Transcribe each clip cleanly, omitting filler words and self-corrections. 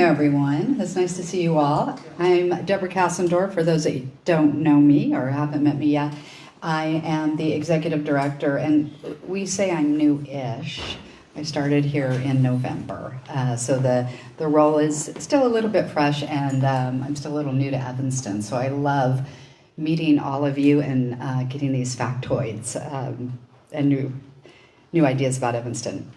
everyone. It's nice to see you all. I'm Deborah Kassendorf. For those that don't know me or haven't met me yet, I am the executive director, and we say I'm new-ish. I started here in November, so the role is still a little bit fresh, and I'm still a little new to Evanston, so I love meeting all of you and getting these factoids and new ideas about Evanston.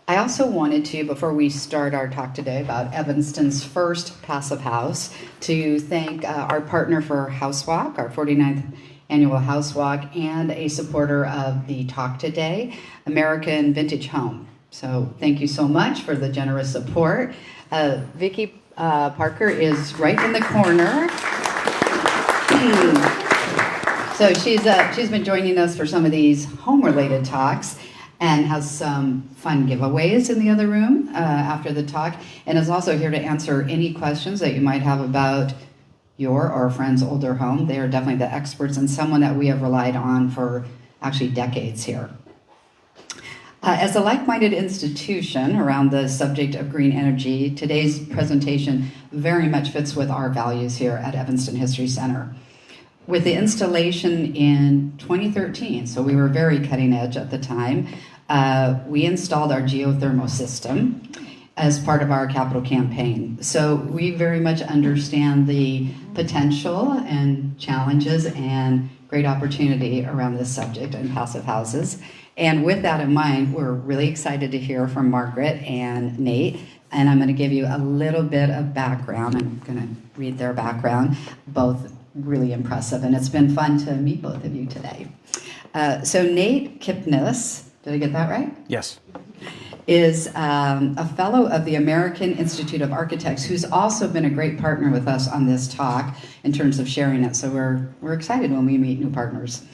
I also wanted to, before we start our talk today about Evanston's first passive house, to thank our partner for House Walk, our 49th annual House Walk, and a supporter of the talk today, American Vintage Home. So thank you so much for the generous support. Vicki Parker is right in the corner. So she's been joining us for some of these home-related talks, and has some fun giveaways in the other room after the talk, and is also here to answer any questions that you might have about your or a friend's older home. They are definitely the experts and someone that we have relied on for actually decades here. As a like-minded institution around the subject of green energy, today's presentation very much fits with our values here at Evanston History Center. With the installation in 2013, so we were very cutting edge at the time, we installed our geothermal system as part of our capital campaign. So we very much understand the potential and challenges and great opportunity around this subject and passive houses. And with that in mind, we're really excited to hear from Margaret and Nate. And I'm going to give you a little bit of background. I'm going to read their background, both really impressive, and it's been fun to meet both of you today. So Nate Kipnis, did I get that right? Yes. Is a fellow of the American Institute of Architects, who's also been a great partner with us on this talk in terms of sharing it. So we're excited when we meet new partners.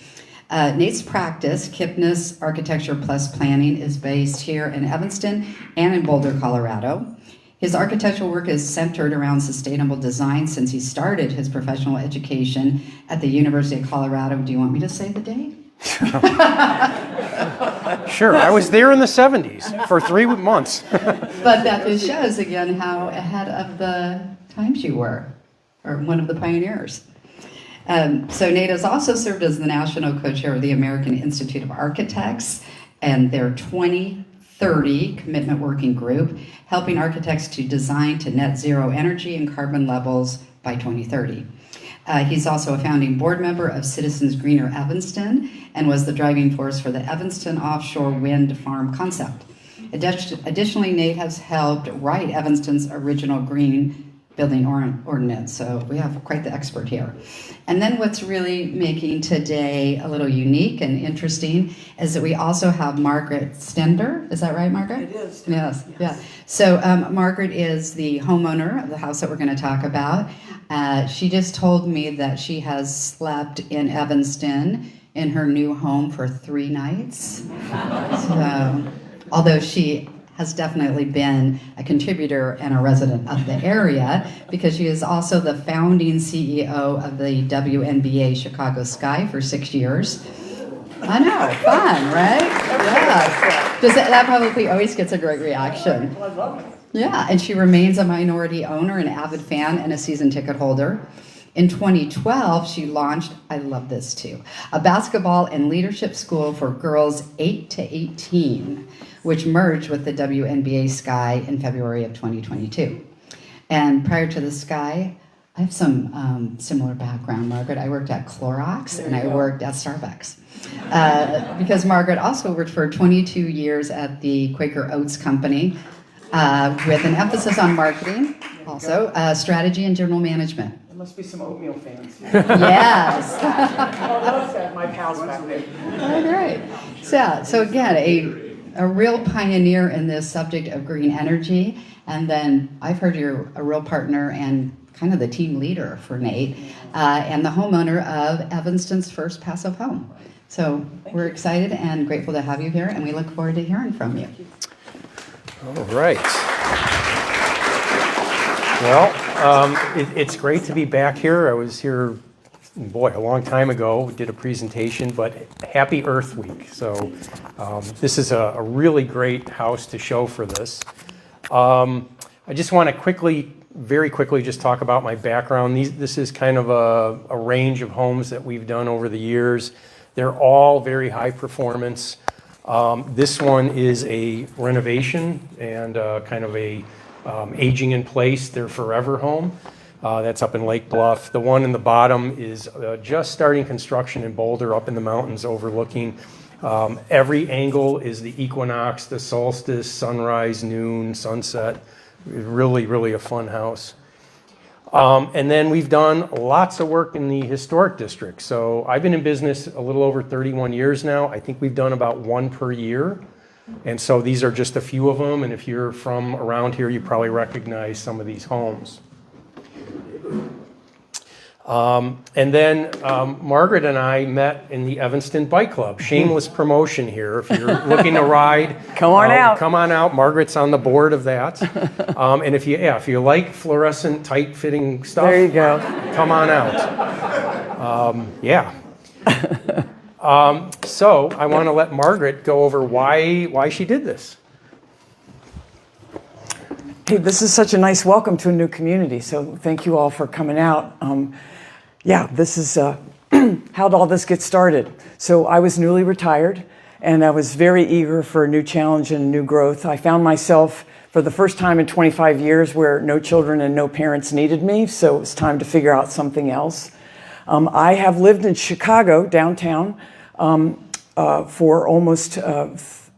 Nate's practice, Kipnis Architecture Plus Planning, is based here in Evanston and in Boulder, Colorado. His architectural work is centered around sustainable design since he started his professional education at the University of Colorado. Do you want me to say the date? Sure, I was there in the 70s for 3 months. But that just shows, again, how ahead of the times you were, or one of the pioneers. So Nate has also served as the national co-chair of the American Institute of Architects and their 2030 commitment working group, helping architects to design to net zero energy and carbon levels by 2030. He's also a founding board member of Citizens Greener Evanston and was the driving force for the Evanston offshore wind farm concept. Additionally, Nate has helped write Evanston's original green building ordinance, so we have quite the expert here. And then what's really making today a little unique and interesting is that we also have Margaret Stender. Is that right, Margaret? It is. Yes. Yeah. So Margaret is the homeowner of the house that we're going to talk about. She just told me that she has slept in Evanston in her new home for 3 nights. So, although she has definitely been a contributor and a resident of the area, because she is also the founding CEO of the WNBA Chicago Sky for 6 years. I know, fun, right? Yeah. That probably always gets a great reaction. I love it. Yeah, and she remains a minority owner, an avid fan, and a season ticket holder. In 2012, she launched, I love this too, a basketball and leadership school for girls 8 to 18, which merged with the WNBA Sky in February of 2022. And prior to the Sky, I have some similar background, Margaret. I worked at Clorox and I worked at Starbucks. Because Margaret also worked for 22 years at the Quaker Oats Company with an emphasis on marketing, also strategy and general management. There must be some oatmeal fans. Yes. Oh, that's that. My pals back there. Oh, great. So again, a real pioneer in this subject of green energy. And then I've heard you're a real partner and kind of the team leader for Nate, and the homeowner of Evanston's first passive home. So we're excited and grateful to have you here, and we look forward to hearing from you. All right. Well, it's great to be back here. I was here, boy, a long time ago, did a presentation, but happy Earth Week. So this is a really great house to show for this. I just want to very quickly, just talk about my background. This is kind of a range of homes that we've done over the years. They're all very high performance. This one is a renovation and kind of a aging in place, their forever home. That's up in Lake Bluff. The one in the bottom is just starting construction in Boulder, up in the mountains overlooking. Every angle is the equinox, the solstice, sunrise, noon, sunset. Really, really a fun house. And then we've done lots of work in the historic district. So I've been in business a little over 31 years now. I think we've done about one per year. And so these are just a few of them. And if you're from around here, you probably recognize some of these homes. And then Margaret and I met in the Evanston Bike Club. Shameless promotion here. If you're looking to ride, come on out. Come on out. Margaret's on the board of that. And if you like fluorescent, tight-fitting stuff, there you go. Come on out. So I want to let Margaret go over why she did this. Hey, this is such a nice welcome to a new community. So thank you all for coming out. This is how'd all this get started. So I was newly retired, and I was very eager for a new challenge and a new growth. I found myself for the first time in 25 years where no children and no parents needed me, so it was time to figure out something else. I have lived in Chicago, downtown, for almost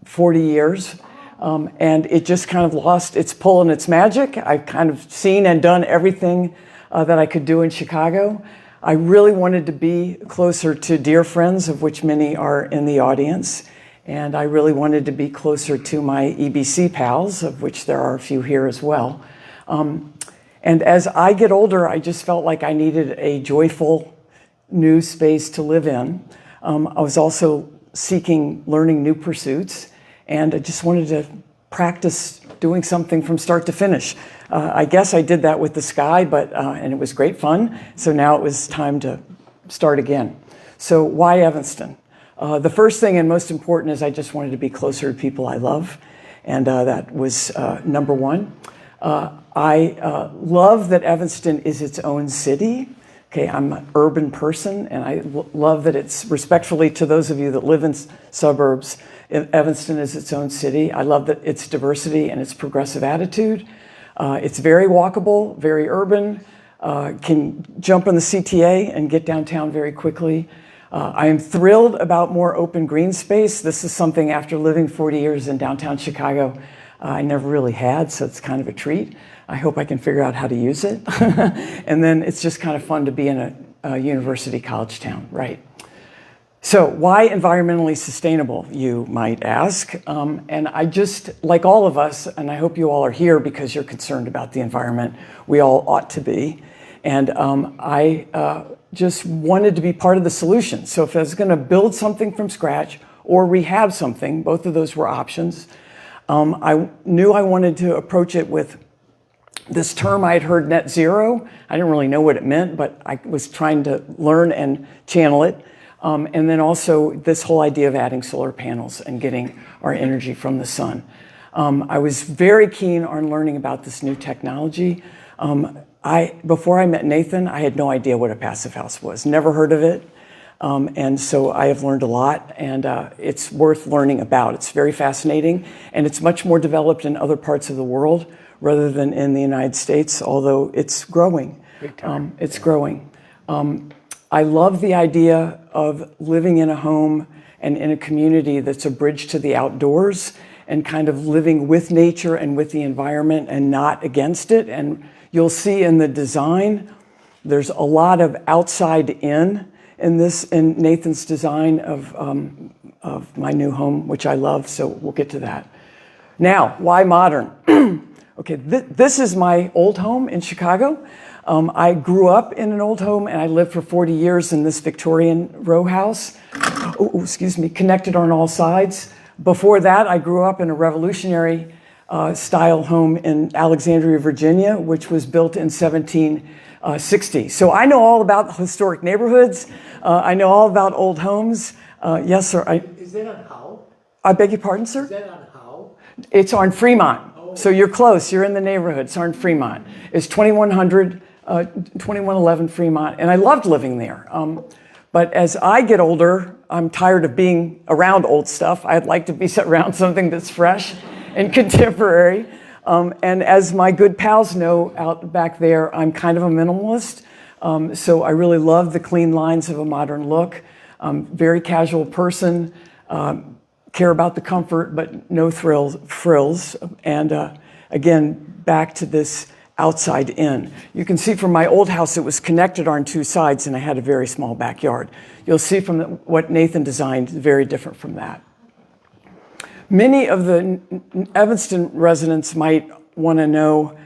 40 years, and it just kind of lost its pull and its magic. I've kind of seen and done everything that I could do in Chicago. I really wanted to be closer to dear friends, of which many are in the audience, and I really wanted to be closer to my EBC pals, of which there are a few here as well. And as I get older, I just felt like I needed a joyful new space to live in. I was also learning new pursuits, and I just wanted to practice doing something from start to finish. I guess I did that with the sky, and it was great fun. So now it was time to start again. So why Evanston? The first thing and most important is I just wanted to be closer to people I love, and that was number one. I love that Evanston is its own city. Okay, I'm an urban person, and I love that it's, respectfully to those of you that live in suburbs, Evanston is its own city. I love that its diversity and its progressive attitude. It's very walkable, very urban, can jump on the CTA and get downtown very quickly. I am thrilled about more open green space. This is something, after living 40 years in downtown Chicago, I never really had, so it's kind of a treat. I hope I can figure out how to use it. And then it's just kind of fun to be in a university college town, right? So why environmentally sustainable, you might ask? And I just, like all of us, and I hope you all are here because you're concerned about the environment, we all ought to be. And I just wanted to be part of the solution. So if I was gonna build something from scratch or rehab something, both of those were options. I knew I wanted to approach it with this term I had heard, net zero. I didn't really know what it meant, but I was trying to learn and channel it. And then also this whole idea of adding solar panels and getting our energy from the sun. I was very keen on learning about this new technology. Before I met Nathan, I had no idea what a passive house was, never heard of it. And so I have learned a lot, and it's worth learning about. It's very fascinating, and it's much more developed in other parts of the world rather than in the United States, although it's growing. It's growing. I love the idea of living in a home and in a community that's a bridge to the outdoors and kind of living with nature and with the environment and not against it. And you'll see in the design, there's a lot of outside in Nathan's design of my new home, which I love, so we'll get to that. Now, why modern? Okay, this is my old home in Chicago. I grew up in an old home, and I lived for 40 years in this Victorian row house. Connected on all sides. Before that, I grew up in a revolutionary style home in Alexandria, Virginia, which was built in 1760. So I know all about historic neighborhoods. I know all about old homes. Yes, sir. Is that on Howe? I beg your pardon, sir? Is that on Howe? It's on Fremont. Oh, So you're close. You're in the neighborhood. It's on Fremont. It's 2111 Fremont, and I loved living there. But as I get older, I'm tired of being around old stuff. I'd like to be around something that's fresh and contemporary. And as my good pals know out back there, I'm kind of a minimalist. So I really love the clean lines of a modern look. Very casual person, care about the comfort, but no frills. And again, back to this outside in. You can see from my old house, it was connected on two sides and I had a very small backyard. You'll see from what Nathan designed, very different from that. Many of the Evanston residents might want to know,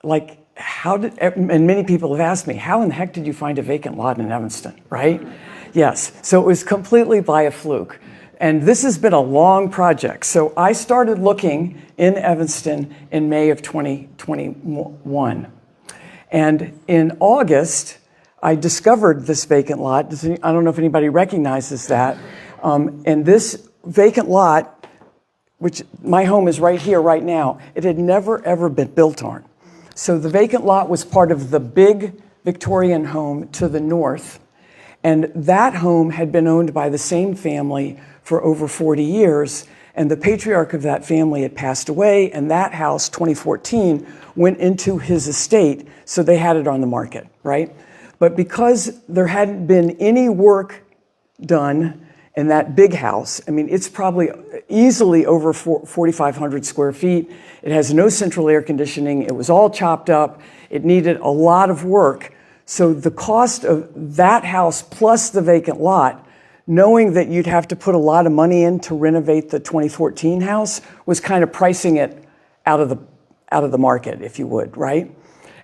like, and many people have asked me, how in the heck did you find a vacant lot in Evanston, right? Yes, so it was completely by a fluke. And this has been a long project. So I started looking in Evanston in May of 2021. And in August, I discovered this vacant lot. I don't know if anybody recognizes that. And this vacant lot, which my home is right here, right now, it had never, ever been built on. So the vacant lot was part of the big Victorian home to the north. And that home had been owned by the same family for over 40 years. And the patriarch of that family had passed away. And that house, 2014, went into his estate. So they had it on the market, right? But because there hadn't been any work done in that big house, I mean, it's probably easily over 4,500 square feet. It has no central air conditioning. It was all chopped up. It needed a lot of work. So the cost of that house plus the vacant lot, knowing that you'd have to put a lot of money in to renovate the 2014 house, was kind of pricing it out of the market, if you would, right?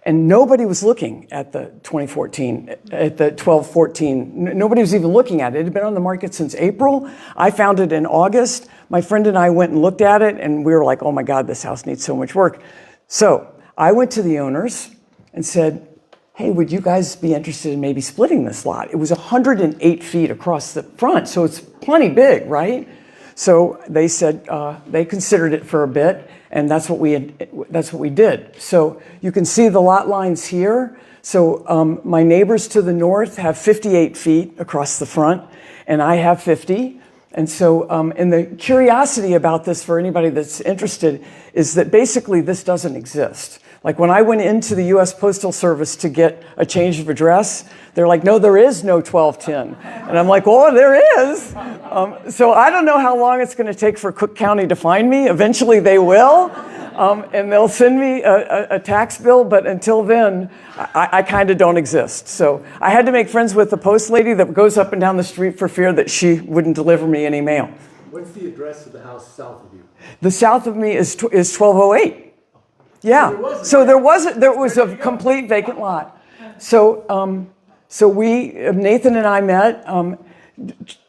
And nobody was looking at the 2014, at the 1214. Nobody was even looking at it. It had been on the market since April. I found it in August. My friend and I went and looked at it, and we were like, oh my God, this house needs so much work. So I went to the owners and said, hey, would you guys be interested in maybe splitting this lot? It was 108 feet across the front, so it's plenty big, right? So they said, they considered it for a bit, and that's what we did. So you can see the lot lines here. So my neighbors to the north have 58 feet across the front, and I have 50. And so, and the curiosity about this for anybody that's interested is that basically this doesn't exist. Like when I went into the US Postal Service to get a change of address, they're like, no, there is no 1210. And I'm like, oh, there is. So I don't know how long it's going to take for Cook County to find me. Eventually they will. And they'll send me a tax bill. But until then, I kind of don't exist. So I had to make friends with the post lady that goes up and down the street for fear that she wouldn't deliver me any mail. What's the address of the house south of you? The south of me is 1208. Yeah, so there was a complete vacant lot. So, Nathan and I met.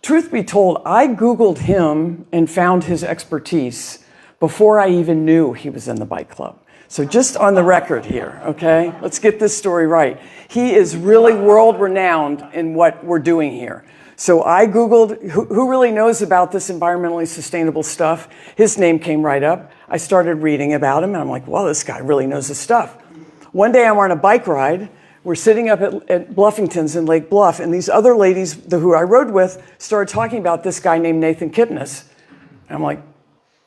Truth be told, I Googled him and found his expertise before I even knew he was in the bike club. So just on the record here, okay? Let's get this story right. He is really world-renowned in what we're doing here. So I Googled who really knows about this environmentally sustainable stuff. His name came right up. I started reading about him, and I'm like, well, this guy really knows his stuff. One day I'm on a bike ride. We're sitting up at Bluffington's in Lake Bluff, and these other ladies who I rode with started talking about this guy named Nate Kipnis. And I'm like,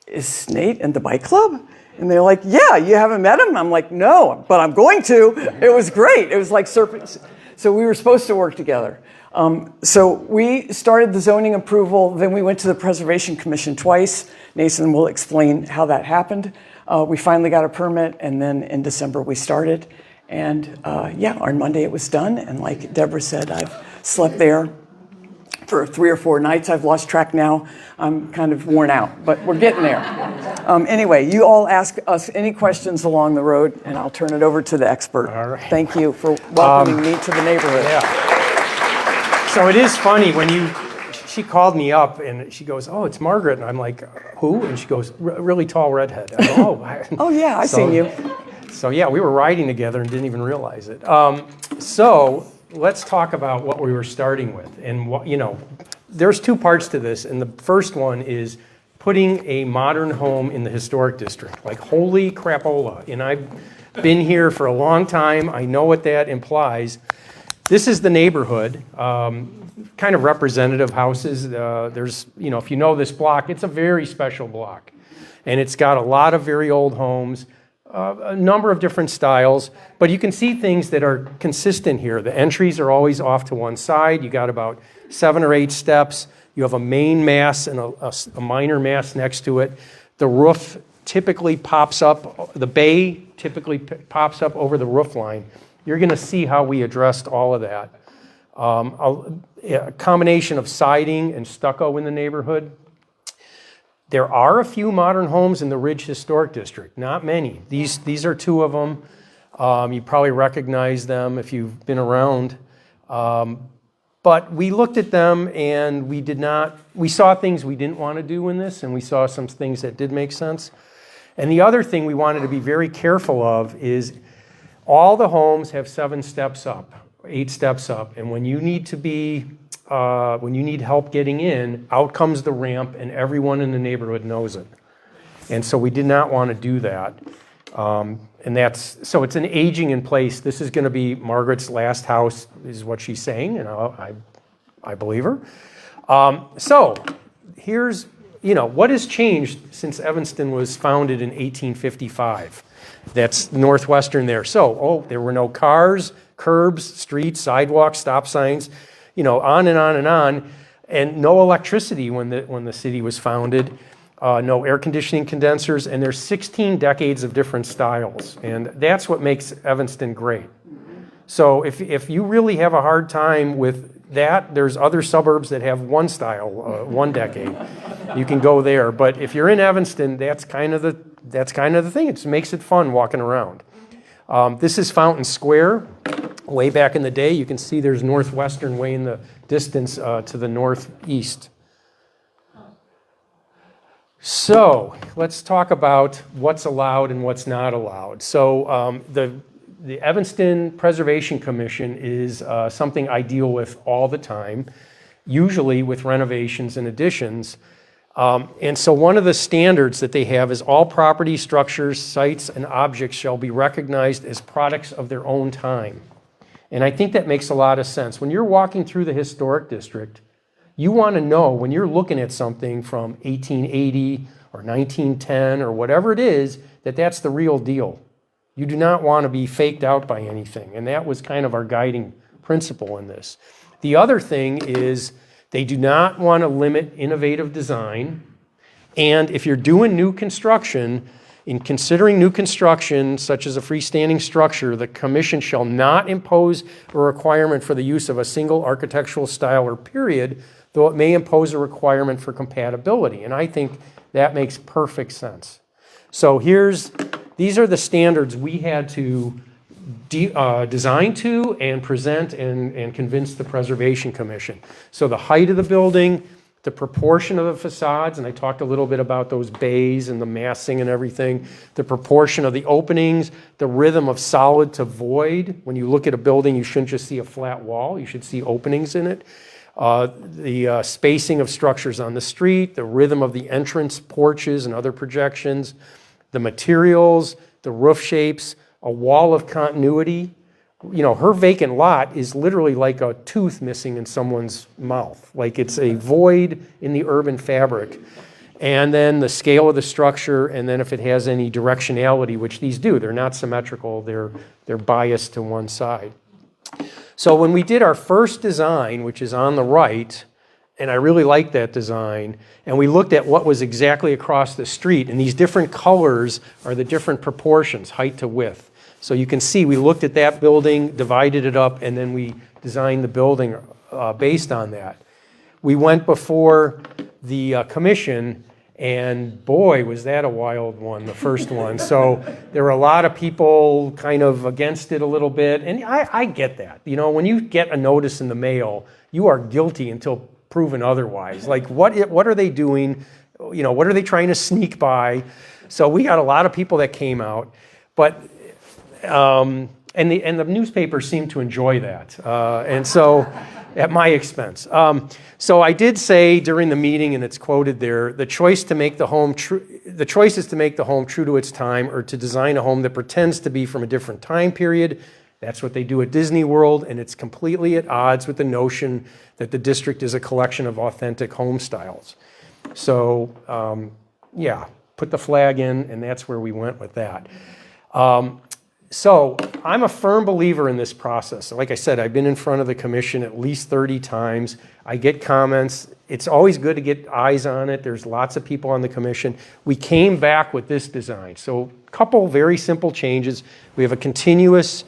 is Nate in the bike club? And they're like, yeah, you haven't met him? I'm like, no, but I'm going to. It was great. It was like serpents. So we were supposed to work together. So we started the zoning approval, then we went to the Preservation Commission twice. Nathan will explain how that happened. We finally got a permit, and then in December we started. And on Monday it was done, and like Deborah said, I've slept there for 3 or 4 nights. I've lost track now. I'm kind of worn out, but we're getting there. Anyway, you all ask us any questions along the road, and I'll turn it over to the expert. All right. Thank you for welcoming me to the neighborhood. Yeah. So it is funny when she called me up and she goes, oh, it's Margaret. And I'm like, who? And she goes, really tall redhead. I go, oh. Oh, yeah, I've seen you. So yeah, we were riding together and didn't even realize it. So let's talk about what we were starting with. And there's 2 parts to this. And the first one is putting a modern home in the historic district. Like, holy crapola. And I've been here for a long time. I know what that implies. This is the neighborhood, kind of representative houses. There's, if you know this block, it's a very special block. And it's got a lot of very old homes, a number of different styles, but you can see things that are consistent here. The entries are always off to one side. You got about 7 or 8 steps. You have a main mass and a minor mass next to it. The roof typically pops up, the bay typically pops up over the roof line. You're going to see how we addressed all of that. A combination of siding and stucco in the neighborhood. There are a few modern homes in the Ridge Historic District, not many. These are 2 of them. You probably recognize them if you've been around. But we looked at them and we saw things we didn't want to do in this, and we saw some things that did make sense. And the other thing we wanted to be very careful of is all the homes have 7 steps up, 8 steps up, and when you need help getting in, out comes the ramp, and everyone in the neighborhood knows it. And so we did not want to do that. So it's an aging in place. This is going to be Margaret's last house, is what she's saying, and I believe her. So here's, what has changed since Evanston was founded in 1855? That's northwestern there. So, there were no cars, curbs, streets, sidewalks, stop signs, on and on and on, and no electricity when the city was founded, no air conditioning condensers, and there's 16 decades of different styles, and that's what makes Evanston great. So if you really have a hard time with that, there's other suburbs that have one style, 1 decade. You can go there, but if you're in Evanston, that's kind of the thing. It makes it fun walking around. This is Fountain Square. Way back in the day, you can see there's Northwestern way in the distance to the northeast. So let's talk about what's allowed and what's not allowed. So the Evanston Preservation Commission is something I deal with all the time, usually with renovations and additions. And so one of the standards that they have is all property, structures, sites, and objects shall be recognized as products of their own time. And I think that makes a lot of sense. When you're walking through the historic district, you want to know when you're looking at something from 1880 or 1910 or whatever it is, that that's the real deal. You do not want to be faked out by anything. And that was kind of our guiding principle in this. The other thing is they do not want to limit innovative design. And if you're doing new construction, in considering new construction, such as a freestanding structure, the commission shall not impose a requirement for the use of a single architectural style or period, though it may impose a requirement for compatibility. And I think that makes perfect sense. So these are the standards we had to design to and present and convince the Preservation Commission. So the height of the building, the proportion of the facades, and I talked a little bit about those bays and the massing and everything, the proportion of the openings, the rhythm of solid to void. When you look at a building, you shouldn't just see a flat wall, you should see openings in it. The spacing of structures on the street, the rhythm of the entrance porches and other projections, the materials, the roof shapes, a wall of continuity. Her vacant lot is literally like a tooth missing in someone's mouth. Like it's a void in the urban fabric. And then the scale of the structure, and then if it has any directionality, which these do, they're not symmetrical, they're biased to one side. So when we did our first design, which is on the right, and I really liked that design, and we looked at what was exactly across the street, and these different colors are the different proportions, height to width. So you can see we looked at that building, divided it up, and then we designed the building based on that. We went before the commission, and boy, was that a wild one, the first one. So there were a lot of people kind of against it a little bit, and I get that. When you get a notice in the mail, you are guilty until proven otherwise. Like, what are they doing? What are they trying to sneak by? So we got a lot of people that came out, but and the newspaper seemed to enjoy that, and so At my expense. So I did say during the meeting, and it's quoted there, the choice is to make the home true to its time, or to design a home that pretends to be from a different time period. That's what they do at Disney World, and it's completely at odds with the notion that the district is a collection of authentic home styles. So, yeah, put the flag in, and that's where we went with that. So I'm a firm believer in this process. Like I said, I've been in front of the commission at least 30 times. I get comments. It's always good to get eyes on it. There's lots of people on the commission. We came back with this design. So a couple very simple changes. We have a continuous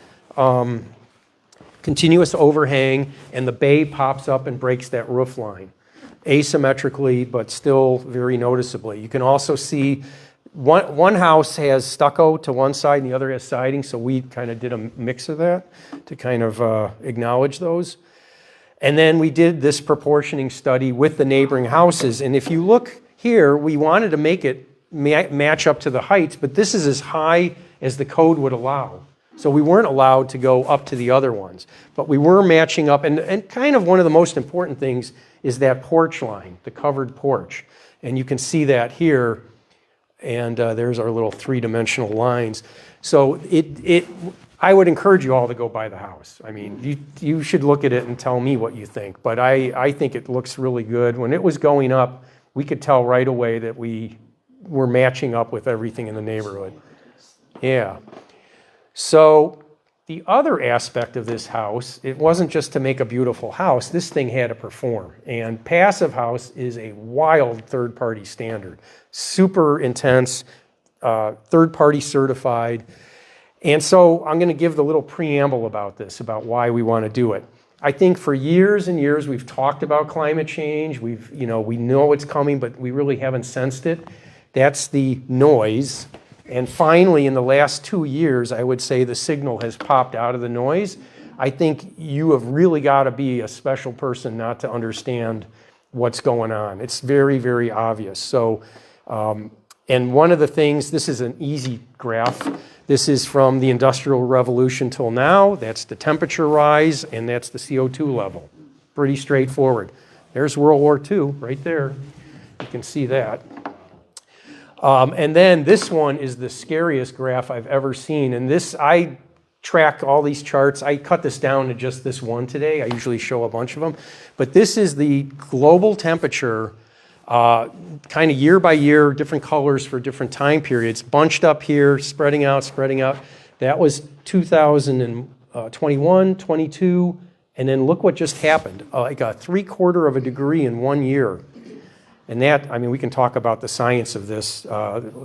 overhang, and the bay pops up and breaks that roof line asymmetrically, but still very noticeably. You can also see one house has stucco to one side and the other has siding, so we kind of did a mix of that to kind of acknowledge those. And then we did this proportioning study with the neighboring houses, and if you look here, we wanted to make it match up to the heights, but this is as high as the code would allow. So we weren't allowed to go up to the other ones, but we were matching up, and kind of one of the most important things is that porch line, the covered porch. And you can see that here. And there's our little three-dimensional lines. So I would encourage you all to go by the house. I mean, you should look at it and tell me what you think. But I think it looks really good. When it was going up, we could tell right away that we were matching up with everything in the neighborhood. Yeah. So the other aspect of this house, it wasn't just to make a beautiful house. This thing had to perform. And Passive House is a wild third-party standard. Super intense, third-party certified. And so I'm going to give the little preamble about this, about why we want to do it. I think for years and years we've talked about climate change. We know it's coming, but we really haven't sensed it. That's the noise. And finally, in the last 2 years, I would say the signal has popped out of the noise. I think you have really got to be a special person not to understand what's going on. It's very, very obvious. So, and one of the things, this is an easy graph. This is from the Industrial Revolution till now. That's the temperature rise, and that's the CO2 level. Pretty straightforward. There's World War II right there. You can see that. And then this one is the scariest graph I've ever seen. And this, I track all these charts. I cut this down to just this one today. I usually show a bunch of them. But this is the global temperature, kind of year by year, different colors for different time periods, bunched up here, spreading out, spreading out. That was 2021, 22, and then look what just happened. Like a 3/4 of a degree in 1 year. And that, I mean, we can talk about the science of this.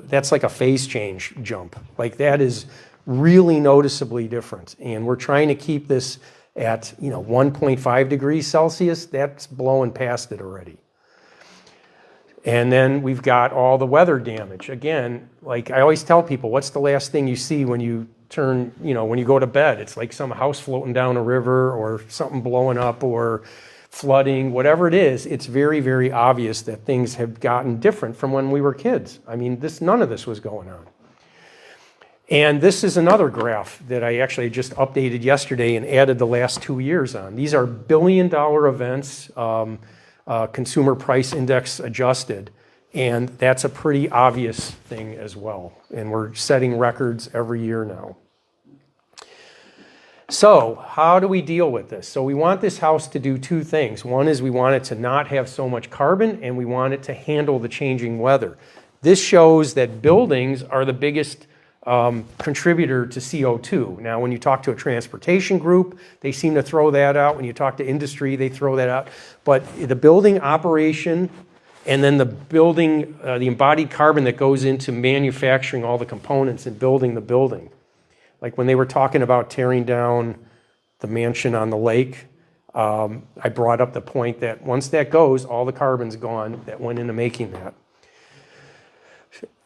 That's like a phase change jump. Like that is really noticeably different. And we're trying to keep this at 1.5 degrees Celsius. That's blowing past it already. And then we've got all the weather damage. Again, like I always tell people, what's the last thing you see when you turn, when you go to bed? It's like some house floating down a river or something blowing up or flooding, whatever it is. It's very, very obvious that things have gotten different from when we were kids. I mean, none of this was going on. And this is another graph that I actually just updated yesterday and added the last 2 years on. These are billion-dollar events, consumer price index adjusted, and that's a pretty obvious thing as well. And we're setting records every year now. So how do we deal with this? So we want this house to do two things. One is we want it to not have so much carbon, and we want it to handle the changing weather. This shows that buildings are the biggest contributor to CO2. Now, when you talk to a transportation group, they seem to throw that out. When you talk to industry, they throw that out. But the building operation and then the building, the embodied carbon that goes into manufacturing all the components and building the building. Like when they were talking about tearing down the mansion on the lake, I brought up the point that once that goes, all the carbon's gone that went into making that.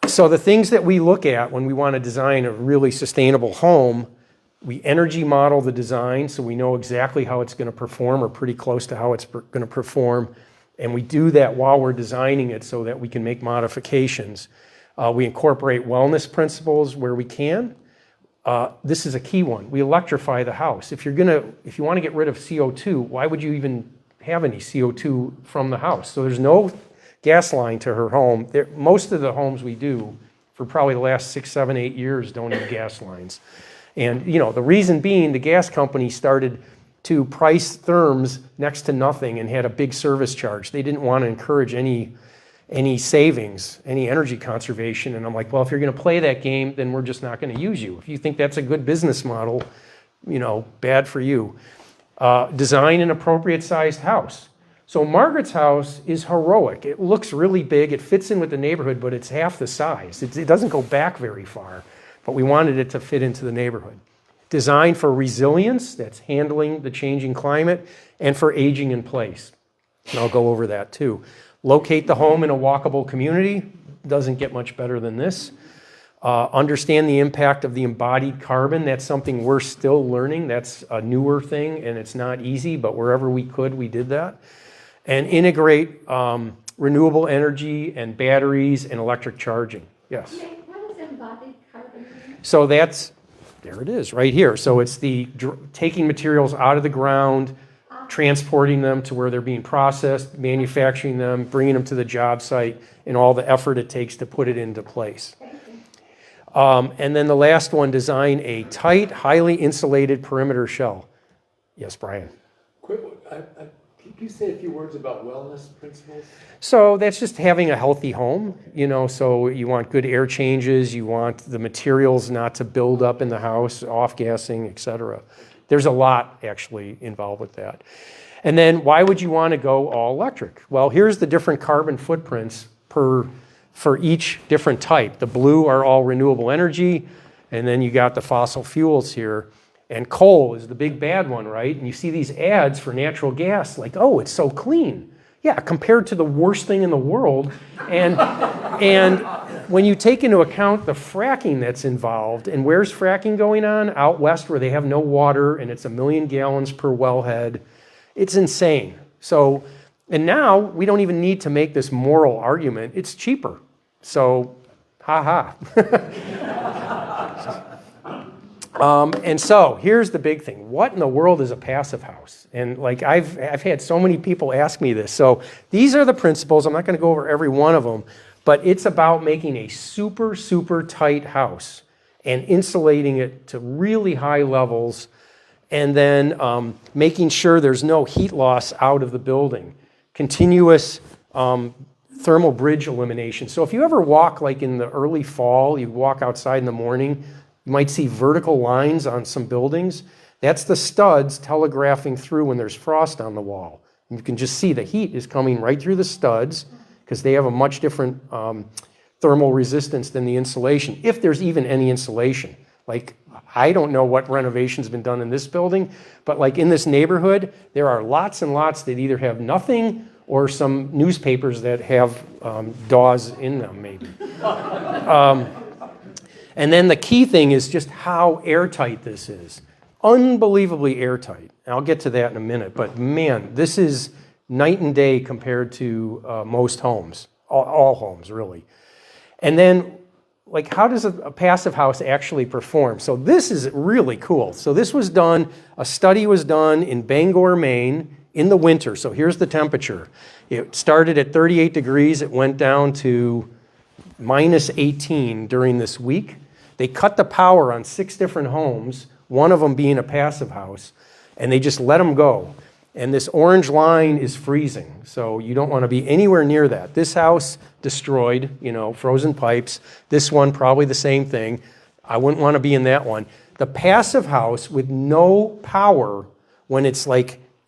So the things that we look at when we want to design a really sustainable home, we energy model the design so we know exactly how it's going to perform or pretty close to how it's going to perform. And we do that while we're designing it so that we can make modifications. We incorporate wellness principles where we can. This is a key one. We electrify the house. If you want to get rid of CO2, why would you even have any CO2 from the house? So there's no gas line to her home. Most of the homes we do for probably the last 6, 7, 8 years don't have gas lines. And the reason being, the gas company started to price therms next to nothing and had a big service charge. They didn't want to encourage any savings, any energy conservation. And I'm like, well, if you're going to play that game, then we're just not going to use you. If you think that's a good business model, bad for you. Design an appropriate sized house. So Margaret's house is heroic. It looks really big. It fits in with the neighborhood, but it's half the size. It doesn't go back very far, but we wanted it to fit into the neighborhood. Design for resilience, that's handling the changing climate, and for aging in place. And I'll go over that too. Locate the home in a walkable community. Doesn't get much better than this. Understand the impact of the embodied carbon. That's something we're still learning. That's a newer thing, and it's not easy, but wherever we could, we did that. And integrate renewable energy and batteries and electric charging. Yes? What is embodied carbon? So there it is, right here. So it's the taking materials out of the ground, transporting them to where they're being processed, manufacturing them, bringing them to the job site, and all the effort it takes to put it into place. And then the last one, design a tight, highly insulated perimeter shell. Yes, Brian. Quick, can you say a few words about wellness principles? So that's just having a healthy home, so you want good air changes, you want the materials not to build up in the house, off-gassing, etc. There's a lot actually involved with that. And then why would you want to go all electric? Well, here's the different carbon footprints for each different type. The blue are all renewable energy, and then you got the fossil fuels here. And coal is the big bad one, right? And you see these ads for natural gas, like, oh, it's so clean. Yeah, compared to the worst thing in the world. And when you take into account the fracking that's involved, and where's fracking going on? Out west where they have no water, and it's 1 million gallons per wellhead. It's insane. So, and now we don't even need to make this moral argument. It's cheaper. So, ha-ha. And so here's the big thing. What in the world is a passive house? And I've had so many people ask me this. So these are the principles. I'm not going to go over every one of them, but it's about making a super, super tight house and insulating it to really high levels, and then making sure there's no heat loss out of the building. Continuous thermal bridge elimination. So if you ever walk in the early fall, you walk outside in the morning, you might see vertical lines on some buildings. That's the studs telegraphing through when there's frost on the wall. And you can just see the heat is coming right through the studs because they have a much different thermal resistance than the insulation, if there's even any insulation. I don't know what renovation's been done in this building, but in this neighborhood, there are lots and lots that either have nothing or some newspapers that have DAWs in them, maybe. And then the key thing is just how airtight this is. Unbelievably airtight. I'll get to that in a minute, but man, this is night and day compared to most homes, all homes really. And then, how does a passive house actually perform? So this is really cool. So this was done, a study was done in Bangor, Maine in the winter. So here's the temperature. It started at 38 degrees, it went down to minus 18 during this week. They cut the power on 6 different homes, one of them being a passive house, and they just let them go. And this orange line is freezing, so you don't want to be anywhere near that. This house destroyed, frozen pipes. This one, probably the same thing. I wouldn't want to be in that one. The passive house with no power, when it's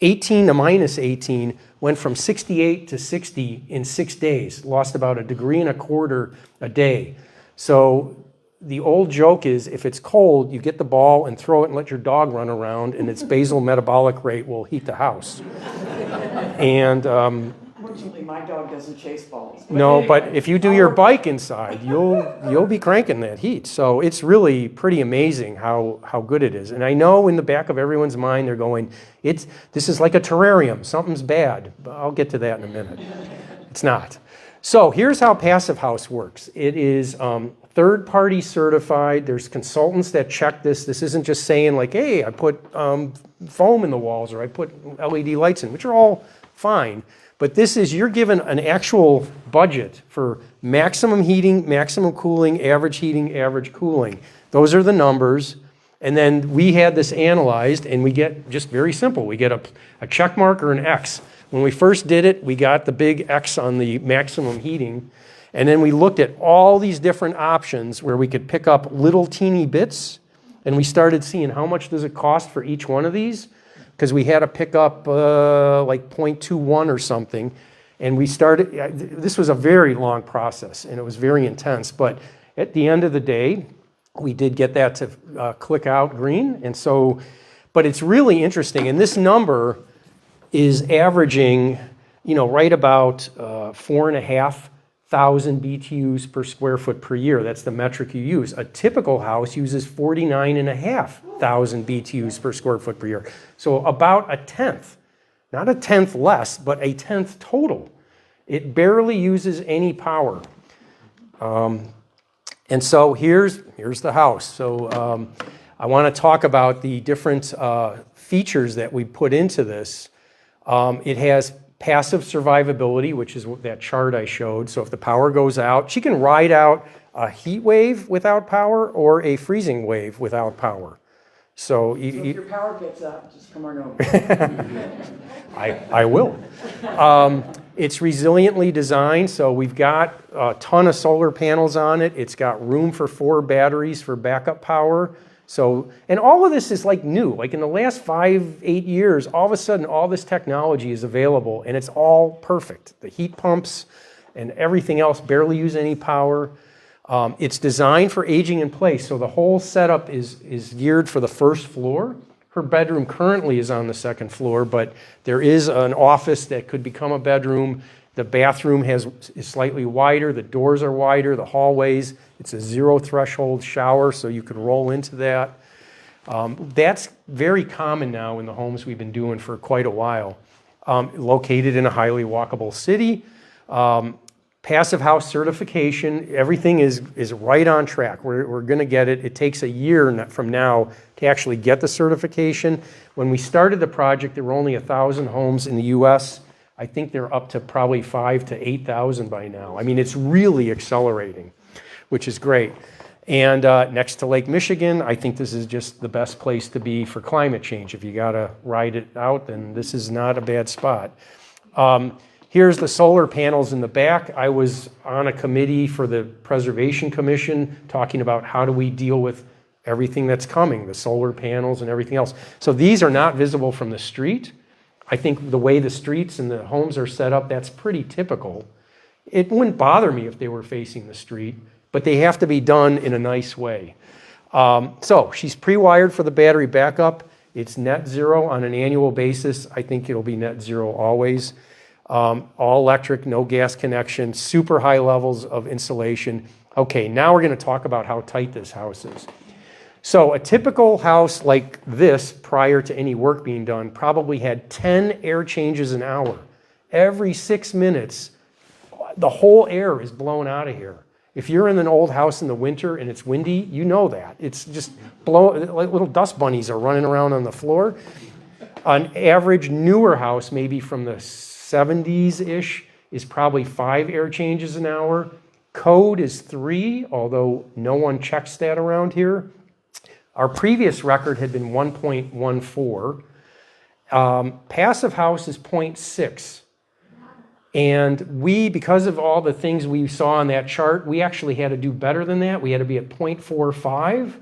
18 to minus 18, went from 68 to 60 in 6 days, lost about 1.25 degrees a day. So the old joke is, if it's cold, you get the ball and throw it and let your dog run around, and its basal metabolic rate will heat the house. And Fortunately, my dog doesn't chase balls. but if you do your bike inside, you'll be cranking that heat. So it's really pretty amazing how good it is. And I know in the back of everyone's mind they're going, this is like a terrarium. Something's bad. But I'll get to that in a minute. It's not. So here's how passive house works. It is third-party certified. There's consultants that check this. This isn't just saying like, hey, I put foam in the walls or I put LED lights in, which are all fine. But this is, you're given an actual budget for maximum heating, maximum cooling, average heating, average cooling. Those are the numbers. And then we had this analyzed, and we get just very simple. We get a check mark or an X. When we first did it, we got the big X on the maximum heating. And then we looked at all these different options where we could pick up little teeny bits. And we started seeing how much does it cost for each one of these. Because we had to pick up like 0.21 or something. And we started, this was a very long process, and it was very intense. But at the end of the day, we did get that to click out green. And so, but it's really interesting. And this number is averaging, right about 4,500 BTUs per square foot per year. That's the metric you use. A typical house uses 49,500 BTUs per square foot per year. So about a tenth, not a tenth less, but a tenth total. It barely uses any power. And so here's the house. So I want to talk about the different features that we put into this. It has passive survivability, which is that chart I showed. So if the power goes out, she can ride out a heat wave without power or a freezing wave without power. So if your power gets out, just come on over. I will. It's resiliently designed, so we've got a ton of solar panels on it. It's got room for 4 batteries for backup power. So, and all of this is like new. Like in the last 5-8 years, all of a sudden, all this technology is available, and it's all perfect. The heat pumps and everything else barely use any power. It's designed for aging in place, so the whole setup is geared for the first floor. Her bedroom currently is on the second floor, but there is an office that could become a bedroom. The bathroom is slightly wider. The doors are wider. The hallways, it's a 0 threshold shower, so you could roll into that. That's very common now in the homes we've been doing for quite a while. Located in a highly walkable city. Passive house certification, everything is right on track. We're going to get it. It takes a year from now to actually get the certification. When we started the project, there were only 1,000 homes in the U.S. I think they're up to probably 5,000 to 8,000 by now. I mean, it's really accelerating, which is great. And next to Lake Michigan, I think this is just the best place to be for climate change. If you got to ride it out, then this is not a bad spot. Here's the solar panels in the back. I was on a committee for the Preservation Commission talking about how do we deal with everything that's coming, the solar panels and everything else. So these are not visible from the street. I think the way the streets and the homes are set up, that's pretty typical. It wouldn't bother me if they were facing the street, but they have to be done in a nice way. So she's pre-wired for the battery backup. It's net zero on an annual basis. I think it'll be net zero always. All electric, no gas connection, super high levels of insulation. Okay, now we're going to talk about how tight this house is. So a typical house like this, prior to any work being done, probably had 10 air changes an hour. Every 6 minutes, the whole air is blown out of here. If you're in an old house in the winter and it's windy, you know that. It's just like little dust bunnies are running around on the floor. An average newer house, maybe from the 70s-ish, is probably 5 air changes an hour. Code is 3, although no one checks that around here. Our previous record had been 1.14. Passive house is 0.6. And we, because of all the things we saw on that chart, we actually had to do better than that. We had to be at 0.45.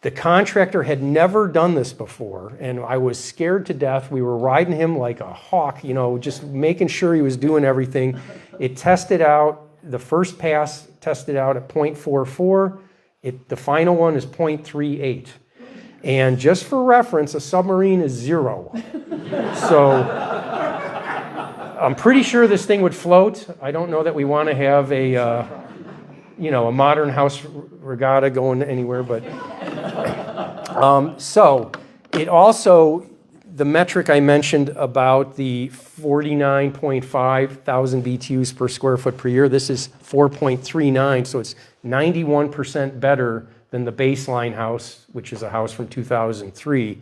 The contractor had never done this before, and I was scared to death. We were riding him like a hawk, just making sure he was doing everything. It tested out, the first pass tested out at 0.44. The final one is 0.38. And just for reference, a submarine is 0. So I'm pretty sure this thing would float. I don't know that we want to have a modern house regatta going anywhere, but so it also, the metric I mentioned about the 49.5 thousand BTUs per square foot per year, this is 4.39, so it's 91% better than the baseline house, which is a house from 2003.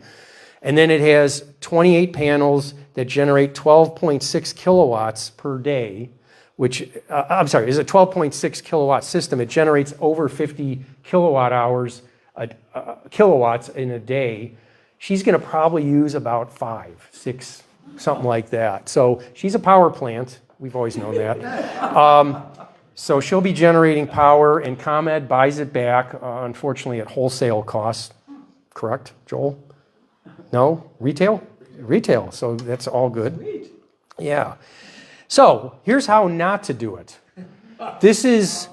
And then it has 28 panels that generate 12.6 kilowatts per day, which, I'm sorry, is a 12.6 kilowatt system. It generates over 50 kilowatt hours, kilowatts in a day. She's going to probably use about 5, 6, something like that. So she's a power plant. We've always known that. So she'll be generating power, and ComEd buys it back, unfortunately, at wholesale cost. Correct, Joel? No? Retail? Retail. So that's all good. Yeah. So here's how not to do it. This is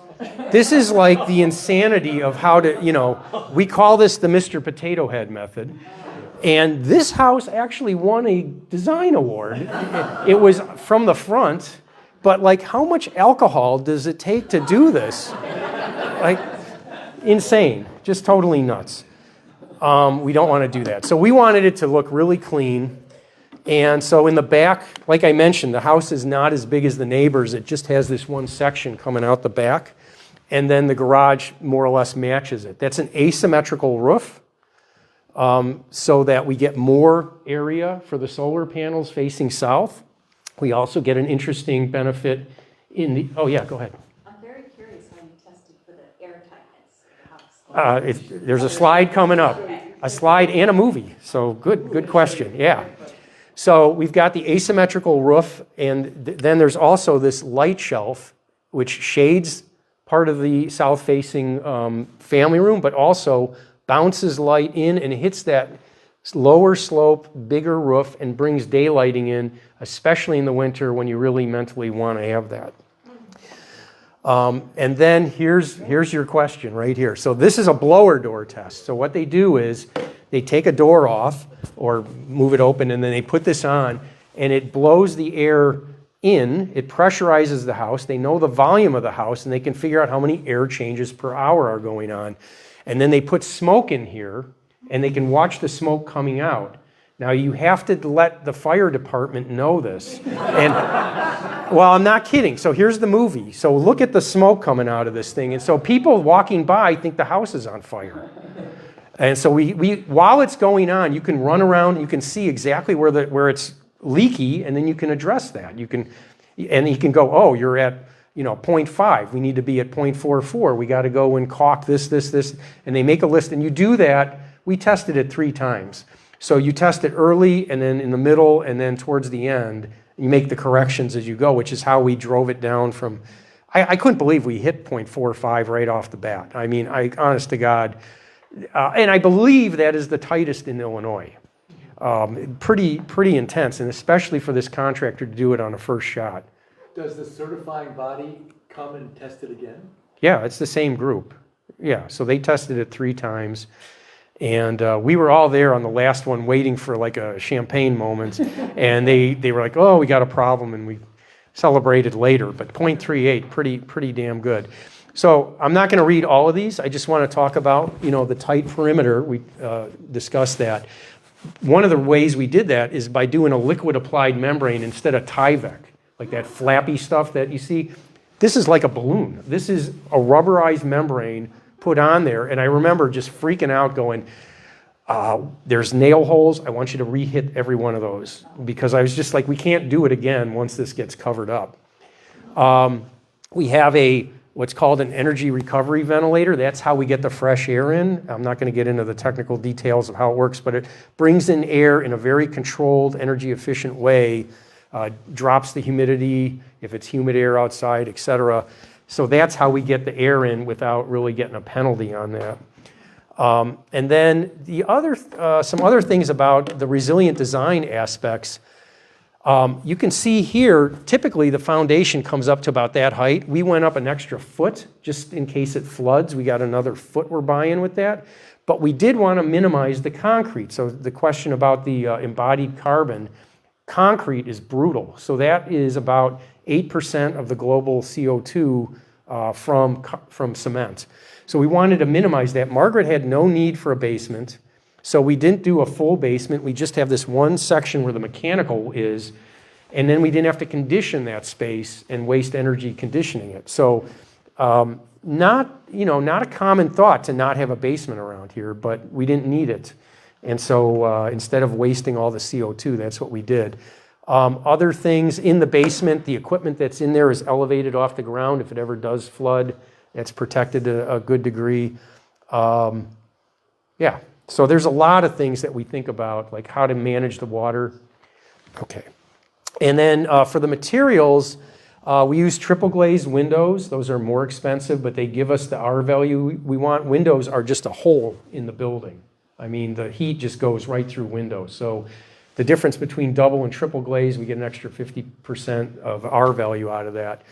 like the insanity of how to, we call this the Mr. Potato Head method. And this house actually won a design award. It was from the front, but like, how much alcohol does it take to do this? Like, insane, just totally nuts. We don't want to do that. So we wanted it to look really clean. And so in the back, like I mentioned, the house is not as big as the neighbors. It just has this one section coming out the back. And then the garage more or less matches it. That's an asymmetrical roof, so that we get more area for the solar panels facing south. We also get an interesting benefit in the, oh yeah, go ahead. I'm very curious how you tested for the airtightness of the house. There's a slide coming up, a slide and a movie. So good question, yeah. So we've got the asymmetrical roof, and then there's also this light shelf, which shades part of the south-facing family room, but also bounces light in and hits that lower slope, bigger roof, and brings daylighting in, especially in the winter when you really mentally want to have that. And then here's your question right here. So this is a blower door test. So what they do is they take a door off or move it open, and then they put this on, and it blows the air in. It pressurizes the house. They know the volume of the house, and they can figure out how many air changes per hour are going on. And then they put smoke in here, and they can watch the smoke coming out. Now, you have to let the fire department know this. And, well, I'm not kidding. So here's the movie. So look at the smoke coming out of this thing. And so people walking by think the house is on fire. And so we while it's going on, you can run around, you can see exactly where it's leaky, and then you can address that. And you can go, oh, you're at 0.5. We need to be at 0.44. We got to go and caulk this. And they make a list, and you do that. We tested it 3 times. So you test it early, and then in the middle, and then towards the end. You make the corrections as you go, which is how we drove it down from, I couldn't believe we hit 0.45 right off the bat. I mean, honest to God. And I believe that is the tightest in Illinois. Pretty intense, and especially for this contractor to do it on a first shot. Does the certifying body come and test it again? Yeah, it's the same group. Yeah, so they tested it 3 times. And we were all there on the last one waiting for like a champagne moment. And they were like, oh, we got a problem, and we celebrated later. But 0.38, pretty damn good. So I'm not going to read all of these. I just want to talk about, the tight perimeter. We discussed that. One of the ways we did that is by doing a liquid applied membrane instead of Tyvek, like that flappy stuff that you see. This is like a balloon. This is a rubberized membrane put on there. And I remember just freaking out going, there's nail holes. I want you to re-hit every one of those, because I was just like, we can't do it again once this gets covered up. We have what's called an energy recovery ventilator. That's how we get the fresh air in. I'm not going to get into the technical details of how it works, but it brings in air in a very controlled, energy efficient way, drops the humidity if it's humid air outside, etc. So that's how we get the air in without really getting a penalty on that. And then some other things about the resilient design aspects. You can see here, typically the foundation comes up to about that height. We went up an extra foot just in case it floods. We got another foot we're buying with that. But we did want to minimize the concrete. So the question about the embodied carbon, concrete is brutal. So that is about 8% of the global CO2 from cement. So we wanted to minimize that. Margaret had no need for a basement. So we didn't do a full basement. We just have this one section where the mechanical is, and then we didn't have to condition that space and waste energy conditioning it. So not a common thought to not have a basement around here, but we didn't need it. And so instead of wasting all the CO2, that's what we did. Other things in the basement, the equipment that's in there is elevated off the ground. If it ever does flood, it's protected to a good degree. Yeah, so there's a lot of things that we think about, like how to manage the water. Okay. And then for the materials, we use triple glazed windows. Those are more expensive, but they give us the R value we want. Windows are just a hole in the building. I mean, the heat just goes right through windows. So the difference between double and triple glaze, we get an extra 50% of R value out of that.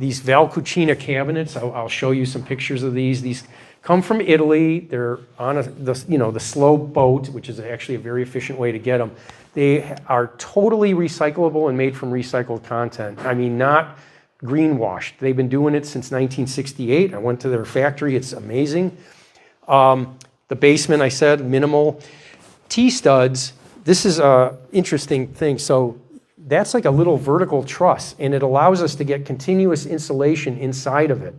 These Val Cucina cabinets, I'll show you some pictures of these. These come from Italy. They're on the slow boat, which is actually a very efficient way to get them. They are totally recyclable and made from recycled content. I mean, not greenwashed. They've been doing it since 1968. I went to their factory. It's amazing. The basement, I said, minimal. T-studs, this is an interesting thing. So that's like a little vertical truss, and it allows us to get continuous insulation inside of it.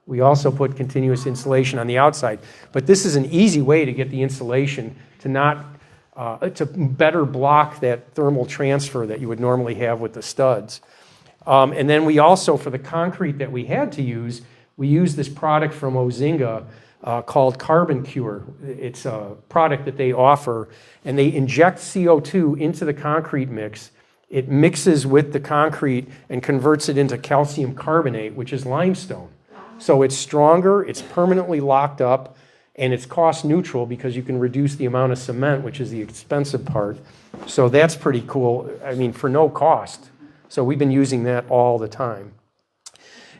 We also put continuous insulation on the outside. But this is an easy way to get the insulation to better block that thermal transfer that you would normally have with the studs. And then we also, for the concrete that we had to use, we used this product from Ozinga called Carbon Cure. It's a product that they offer, and they inject CO2 into the concrete mix. It mixes with the concrete and converts it into calcium carbonate, which is limestone. So it's stronger, it's permanently locked up, and it's cost neutral because you can reduce the amount of cement, which is the expensive part. So that's pretty cool, I mean, for no cost. So we've been using that all the time.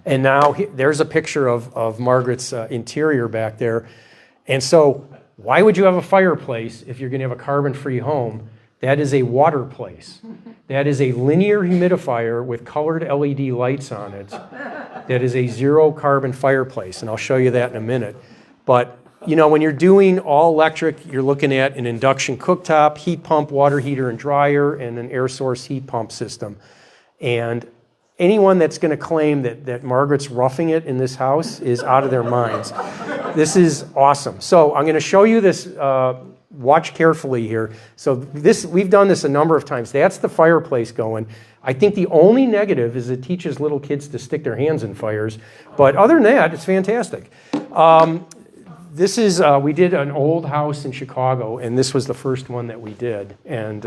And now there's a picture of Margaret's interior back there. And so why would you have a fireplace if you're going to have a carbon-free home? That is a water place. That is a linear humidifier with colored LED lights on it. That is a zero carbon fireplace, and I'll show you that in a minute. But when you're doing all electric, you're looking at an induction cooktop, heat pump, water heater and dryer, and an air source heat pump system. And anyone that's going to claim that Margaret's roughing it in this house is out of their minds. This is awesome. So I'm going to show you this. Watch carefully here. So we've done this a number of times. That's the fireplace going. I think the only negative is it teaches little kids to stick their hands in fires. But other than that, it's fantastic. This is, we did an old house in Chicago, and this was the first one that we did. And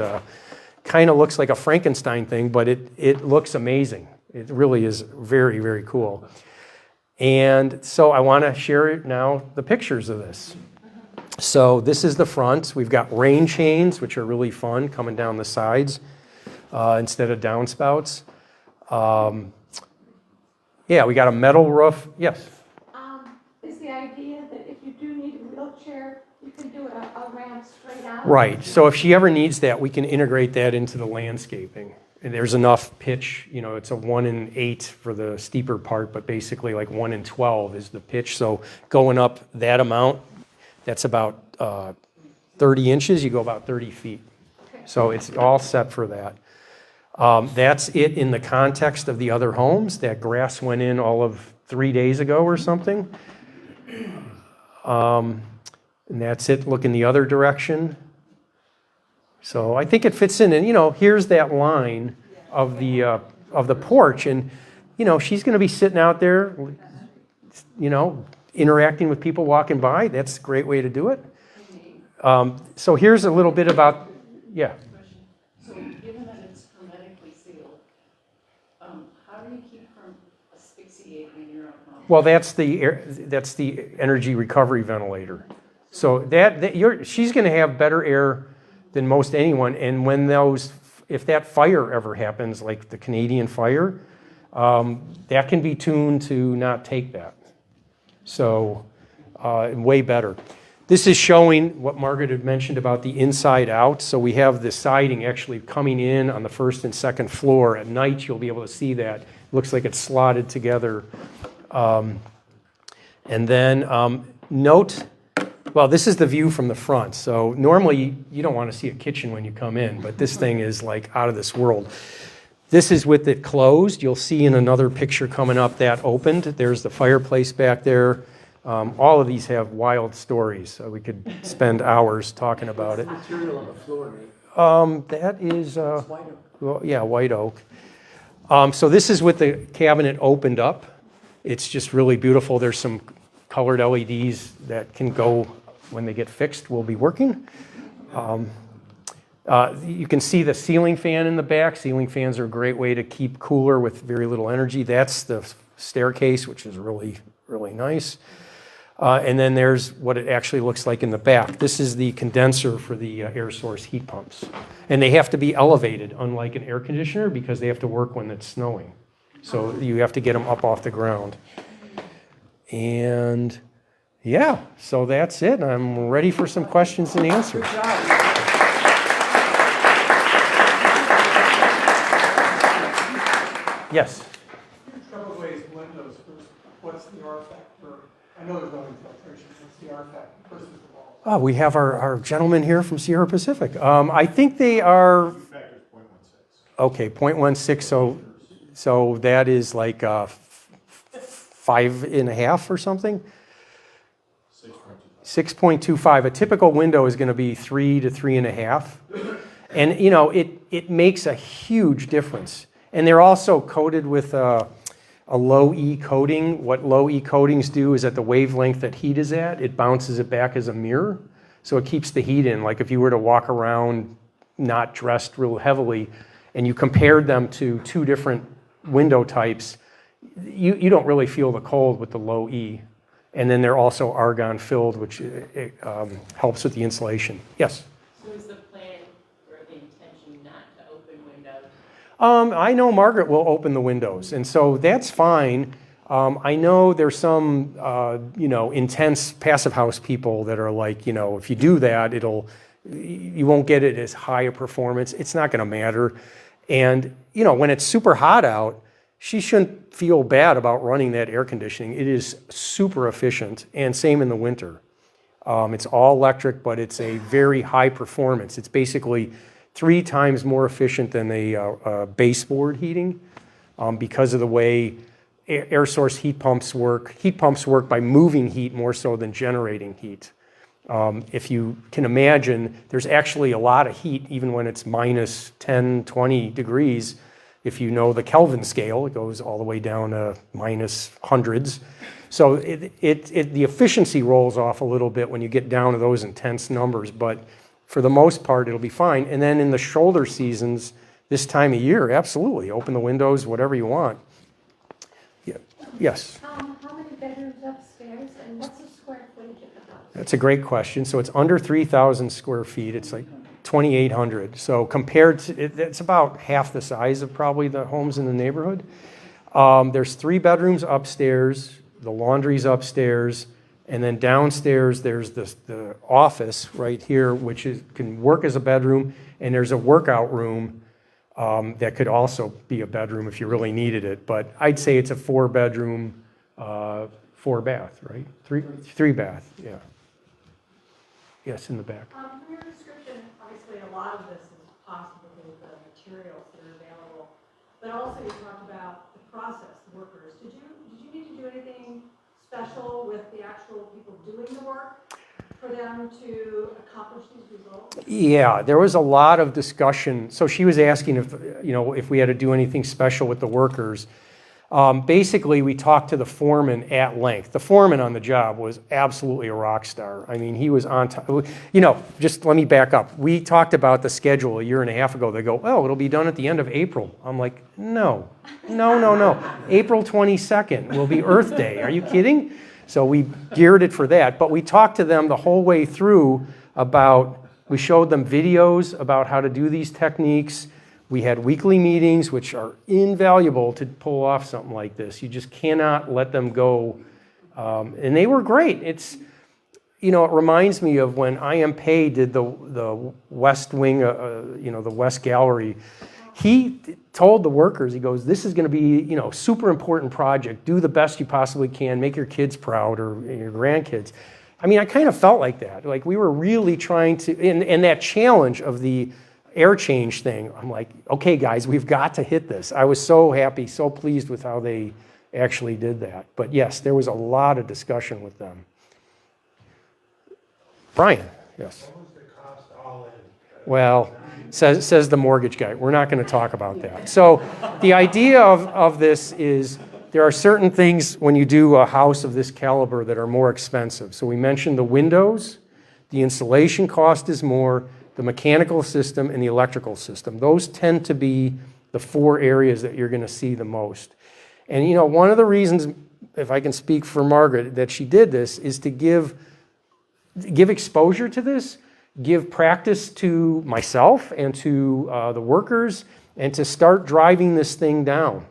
kind of looks like a Frankenstein thing, but it looks amazing. It really is very, very cool. And so I want to share now the pictures of this. So this is the front. We've got rain chains, which are really fun, coming down the sides instead of downspouts. Yeah, we got a metal roof. Yes? Is the idea that if you do need a wheelchair, you can do a ramp straight out? Right. So if she ever needs that, we can integrate that into the landscaping. And there's enough pitch, it's a 1 in 8 for the steeper part, but basically like 1 in 12 is the pitch. So going up that amount, that's about 30 inches, you go about 30 feet. So it's all set for that. That's it in the context of the other homes. That grass went in all of 3 days ago or something. And that's it looking the other direction. So I think it fits in. And, here's that line of the porch. And, she's going to be sitting out there, interacting with people walking by. That's a great way to do it. So here's a little bit about, yeah. So given that it's hermetically sealed, how do you keep from asphyxiating in your own home? Well, that's the energy recovery ventilator. So she's going to have better air than most anyone. And when if that fire ever happens, like the Canadian fire, that can be tuned to not take that. So way better. This is showing what Margaret had mentioned about the inside out. So we have the siding actually coming in on the first and second floor. At night, you'll be able to see that. It looks like it's slotted together. And then note Well, this is the view from the front. So normally you don't want to see a kitchen when you come in, but this thing is like out of this world. This is with it closed. You'll see in another picture coming up that opened. There's the fireplace back there. All of these have wild stories, so we could spend hours talking about it. Material on the floor, Nate. That is, White oak. well, yeah, white oak. So this is with the cabinet opened up. It's just really beautiful. There's some colored LEDs that can go when they get fixed, will be working. You can see the ceiling fan in the back. Ceiling fans are a great way to keep cooler with very little energy. That's the staircase, which is really, really nice. And then there's what it actually looks like in the back. This is the condenser for the air source heat pumps. And they have to be elevated, unlike an air conditioner, because they have to work when it's snowing. So you have to get them up off the ground. And yeah, so that's it. I'm ready for some questions and answers. Yes. Trouble ways windows versus what's the R factor? I know there's no infiltration. What's the R factor versus the wall? Oh, we have our gentleman here from Sierra Pacific. I think they are. Okay, 0.16. So that is like 5.5 or something. 6.25. A typical window is going to be 3 to 3.5, and you know it makes a huge difference. And they're also coated with a low E coating. What low E coatings do is at the wavelength that heat is at, it bounces it back as a mirror. So it keeps the heat in. Like if you were to walk around not dressed real heavily and you compared them to two different window types, you don't really feel the cold with the low E. And then they're also argon filled, which helps with the insulation. Yes? So is the plan or the intention not to open windows? I know Margaret will open the windows, and so that's fine. I know there's some, intense passive house people that are like, if you do that, you won't get it as high a performance. It's not going to matter. And, when it's super hot out, she shouldn't feel bad about running that air conditioning. It is super efficient, and same in the winter. It's all electric, but it's a very high performance. It's basically 3 times more efficient than a baseboard heating because of the way air source heat pumps work. Heat pumps work by moving heat more so than generating heat. If you can imagine, there's actually a lot of heat even when it's minus 10, 20 degrees. If you know the Kelvin scale, it goes all the way down to minus hundreds. So the efficiency rolls off a little bit when you get down to those intense numbers, but for the most part, it'll be fine. And then in the shoulder seasons, this time of year, absolutely, open the windows, whatever you want. Yeah. Yes? How many bedrooms upstairs, and what's the square footage of the house? That's a great question. So it's under 3,000 square feet. It's like 2,800. So compared to, it's about half the size of probably the homes in the neighborhood. There's 3 bedrooms upstairs, the laundry's upstairs, and then downstairs there's the office right here, which can work as a bedroom, and there's a workout room that could also be a bedroom if you really needed it. But I'd say it's a 4-bedroom, 4-bath, right? 3 bath, yeah. Yes, in the back. From your description, obviously a lot of this is possible with the materials that are available, but also you talked about the process, the workers. Did you need to do anything special with the actual people doing the work for them to accomplish these results? Yeah, there was a lot of discussion. So she was asking if we had to do anything special with the workers. Basically, we talked to the foreman at length. The foreman on the job was absolutely a rock star. I mean, he was on time. Just let me back up. We talked about the schedule a year and a half ago. They go, oh, it'll be done at the end of April. I'm like, no. April 22nd will be Earth Day. Are you kidding? So we geared it for that. But we talked to them the whole way through we showed them videos about how to do these techniques. We had weekly meetings, which are invaluable to pull off something like this. You just cannot let them go. And they were great. It reminds me of when I.M. Pei did the West Wing, the West Gallery. He told the workers, he goes, this is going to be, super important project. Do the best you possibly can. Make your kids proud or your grandkids. I mean, I kind of felt like that. Like we were really trying to, and that challenge of the air change thing, I'm like, okay, guys, we've got to hit this. I was so happy, so pleased with how they actually did that. But yes, there was a lot of discussion with them. Brian, yes. What was the cost all in? Well, says the mortgage guy. We're not going to talk about that. So the idea of this is there are certain things when you do a house of this caliber that are more expensive. So we mentioned the windows, the insulation cost is more, the mechanical system and the electrical system. Those tend to be the 4 areas that you're going to see the most. And you know, one of the reasons, if I can speak for Margaret, that she did this is to give exposure to this, give practice to myself and to the workers, and to start driving this thing down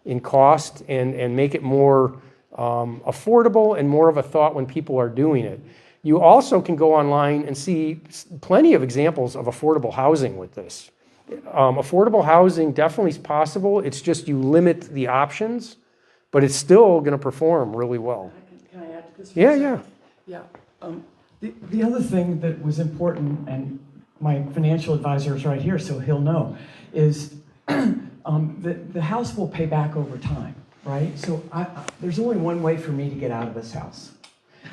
in cost and make it more affordable and more of a thought when people are doing it. You also can go online and see plenty of examples of affordable housing with this. Affordable housing definitely is possible. It's just you limit the options, but it's still going to perform really well. Can I add to this? Yeah. Yeah. The other thing that was important, and my financial advisor is right here, so he'll know, is the house will pay back over time, right? So there's only one way for me to get out of this house.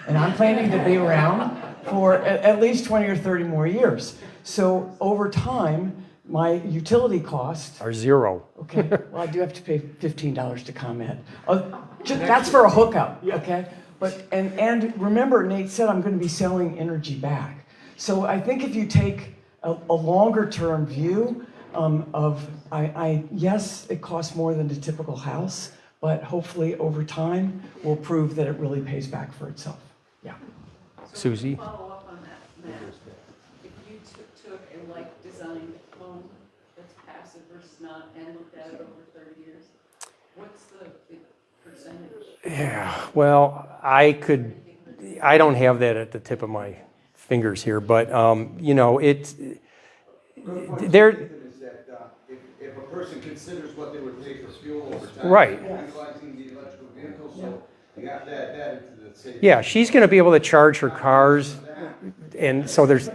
And I'm planning to be around for at least 20 or 30 more years. So over time, my utility costs Are 0. Okay, well, I do have to pay $15 to comment. That's for a hookup, okay? But and remember, Nate said I'm going to be selling energy back. So I think if you take a longer term view yes, it costs more than a typical house, but hopefully over time we'll prove that it really pays back for itself. Yeah. Susie? Follow up on that, Matt. If you took a like-designed home that's passive versus not and looked at it over 30 years, what's the percentage? Yeah, well, I don't have that at the tip of my fingers here, but, you know, it's, there. Is that if a person considers what they would pay for fuel over time, Right. utilizing the electrical vehicle, so you got that into the city. Yeah, she's going to be able to charge her cars, and so there's,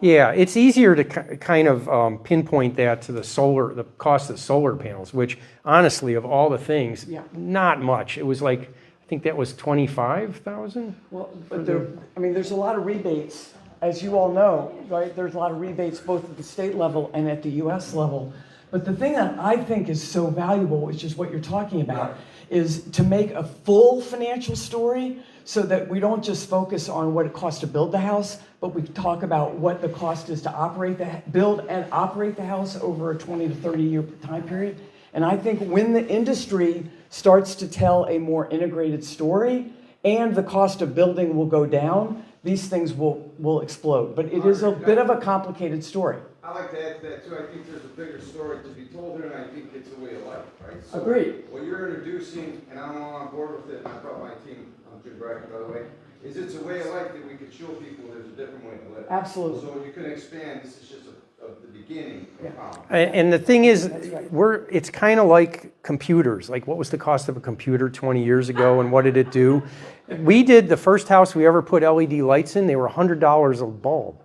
yeah, it's easier to kind of pinpoint that to the cost of solar panels, which honestly, of all the things, not much. It was like, I think that was 25,000. Well, but there's a lot of rebates, as you all know, right? There's a lot of rebates both at the state level and at the U.S. level. But the thing that I think is so valuable, which is what you're talking about, is to make a full financial story so that we don't just focus on what it costs to build the house, but we talk about what the cost is to build and operate the house over a 20 to 30 year time period. And I think when the industry starts to tell a more integrated story and the cost of building will go down, these things will explode. But it is a bit of a complicated story. I like to add to that too. I think there's a bigger story to be told here, and I think it's a way of life, right? So Agreed. What you're introducing, and I'm all on board with it, and I brought my team, I'm Jim Bracken, by the way, is it's a way of life that we could show people there's a different way to live. Absolutely. So you can expand. This is just the beginning of how. And the thing is, it's kind of like computers. Like, what was the cost of a computer 20 years ago, and what did it do? We did the first house we ever put LED lights in. They were $100 a bulb,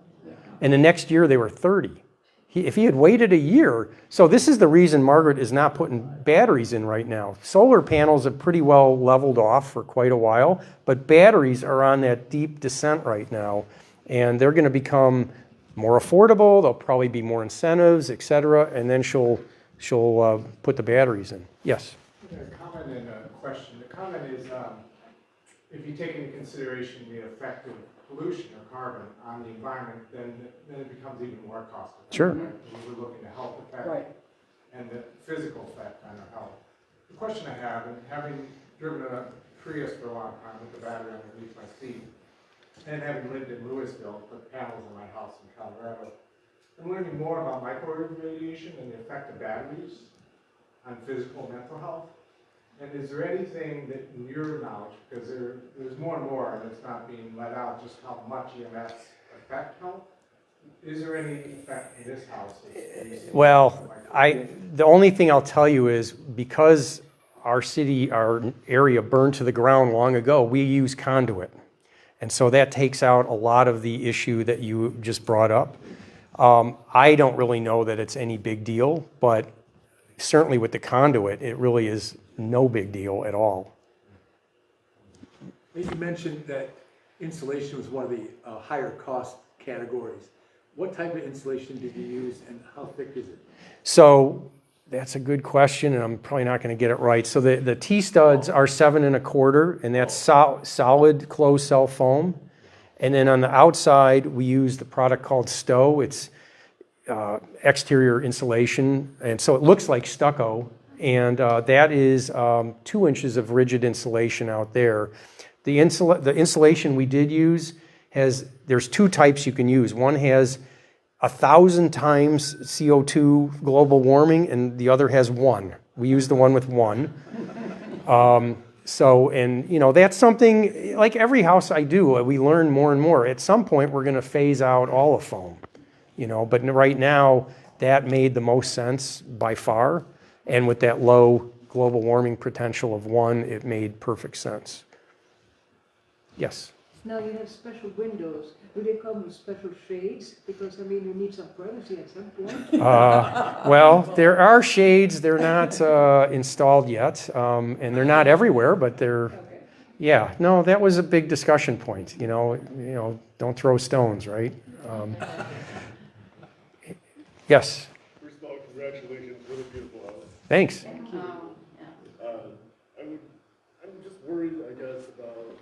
and the next year they were $30. If he had waited a year, so this is the reason Margaret is not putting batteries in right now. Solar panels have pretty well leveled off for quite a while, but batteries are on that deep descent right now, and they're going to become more affordable. There'll probably be more incentives, et cetera, and then she'll put the batteries in. Yes? A comment and a question. The comment is, if you take into consideration the effect of pollution or carbon on the environment, then it becomes even more costly. Sure. Right? Because we're looking at health effect and the physical effect on our health. The question I have, and having driven a Prius for a long time with the battery underneath my seat, and having lived in Louisville, put panels in my house in Colorado, I'm learning more about microwave radiation and the effect of batteries on physical and mental health. And is there anything that, in your knowledge, because there's more and more that's not being let out, just how much EMS affect health? Is there any effect in this house? Well, the only thing I'll tell you is because our area burned to the ground long ago, we use conduit. And so that takes out a lot of the issue that you just brought up. I don't really know that it's any big deal, but certainly with the conduit, it really is no big deal at all. You mentioned that insulation was one of the higher cost categories. What type of insulation did you use and how thick is it? So that's a good question, and I'm probably not going to get it right. So the T-studs are 7 1/4, and that's solid closed cell foam. And then on the outside, we use the product called Stowe. It's exterior insulation, and so it looks like stucco, and that is 2 inches of rigid insulation out there. The insulation we did use there's 2 types you can use. One has 1,000 times CO2 global warming, and the other has 1. We use the one with 1. That's something, like every house I do, we learn more and more. At some point, we're going to phase out all of foam, but right now, that made the most sense by far. And with that low global warming potential of 1, it made perfect sense. Yes? Now you have special windows. Do they come with special shades? Because, you need some privacy at some point. Well, there are shades. They're not installed yet, and they're not everywhere, but they're, Okay. yeah. No, that was a big discussion point. Don't throw stones, right? Yes. First of all, congratulations, really beautiful house. Thanks. I'm just worried, I guess, about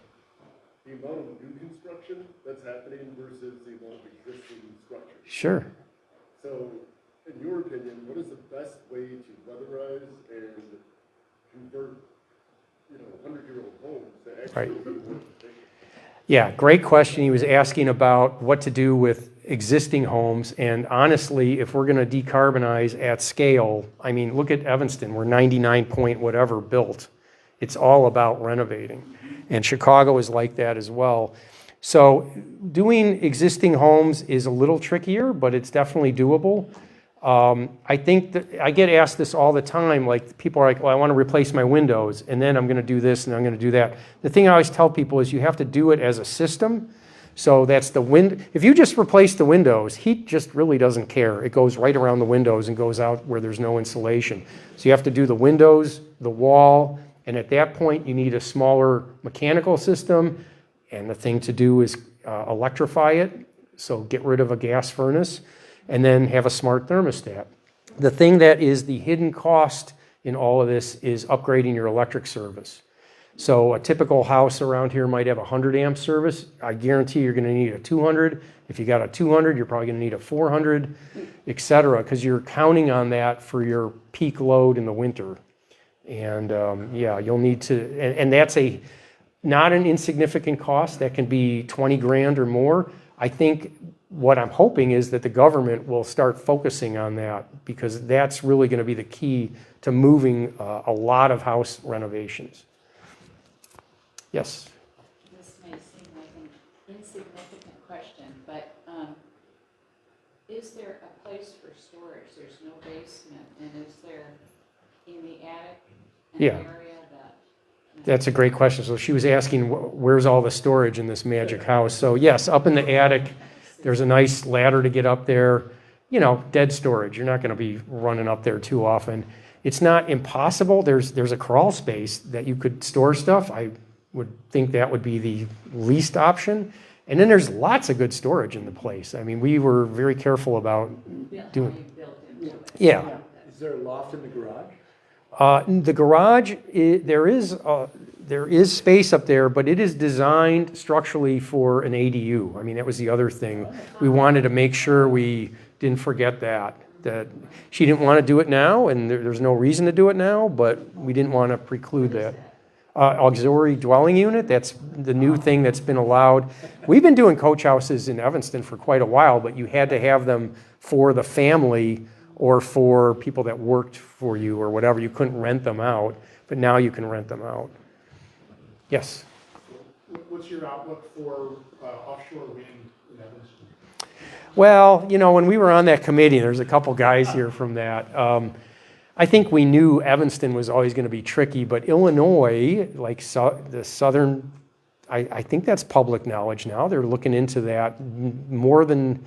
the amount of new construction that's happening versus the amount of existing structure. Sure. So, in your opinion, what is the best way to weatherize and convert, 100-year-old homes to actually be more efficient? Yeah, great question. He was asking about what to do with existing homes, and honestly, if we're going to decarbonize at scale, look at Evanston. We're 99 point whatever built. It's all about renovating, and Chicago is like that as well. So doing existing homes is a little trickier, but it's definitely doable. I think that I get asked this all the time, like people are like, well, I want to replace my windows, and then I'm going to do this, and I'm going to do that. The thing I always tell people is you have to do it as a system. So that's the if you just replace the windows, heat just really doesn't care. It goes right around the windows and goes out where there's no insulation. So you have to do the windows, the wall, and at that point you need a smaller mechanical system, and the thing to do is electrify it, so get rid of a gas furnace, and then have a smart thermostat. The thing that is the hidden cost in all of this is upgrading your electric service. So a typical house around here might have a 100 amp service. I guarantee you're going to need a 200. If you got a 200, you're probably going to need a 400, et cetera, because you're counting on that for your peak load in the winter. And you'll need to, and that's not an insignificant cost. That can be 20 grand or more. I think what I'm hoping is that the government will start focusing on that, because that's really going to be the key to moving a lot of house renovations. Yes? This may seem like an insignificant question, but is there a place for storage? There's no basement, and is there in the attic an area that... That's a great question. So she was asking, where's all the storage in this magic house? So yes, up in the attic, there's a nice ladder to get up there. Dead storage. You're not going to be running up there too often. It's not impossible. There's a crawl space that you could store stuff. I would think that would be the least option. And then there's lots of good storage in the place. We were very careful about doing. Yeah. Is there a loft in the garage? The garage, there is space up there, but it is designed structurally for an ADU. That was the other thing. We wanted to make sure we didn't forget that she didn't want to do it now, and there's no reason to do it now, but we didn't want to preclude that. Auxiliary dwelling unit, that's the new thing that's been allowed. We've been doing coach houses in Evanston for quite a while, but you had to have them for the family or for people that worked for you or whatever. You couldn't rent them out, but now you can rent them out. Yes? What's your outlook for offshore wind in Evanston? Well, when we were on that committee, there's a couple guys here from that. I think we knew Evanston was always going to be tricky, but Illinois, like the southern, I think that's public knowledge now. They're looking into that more than,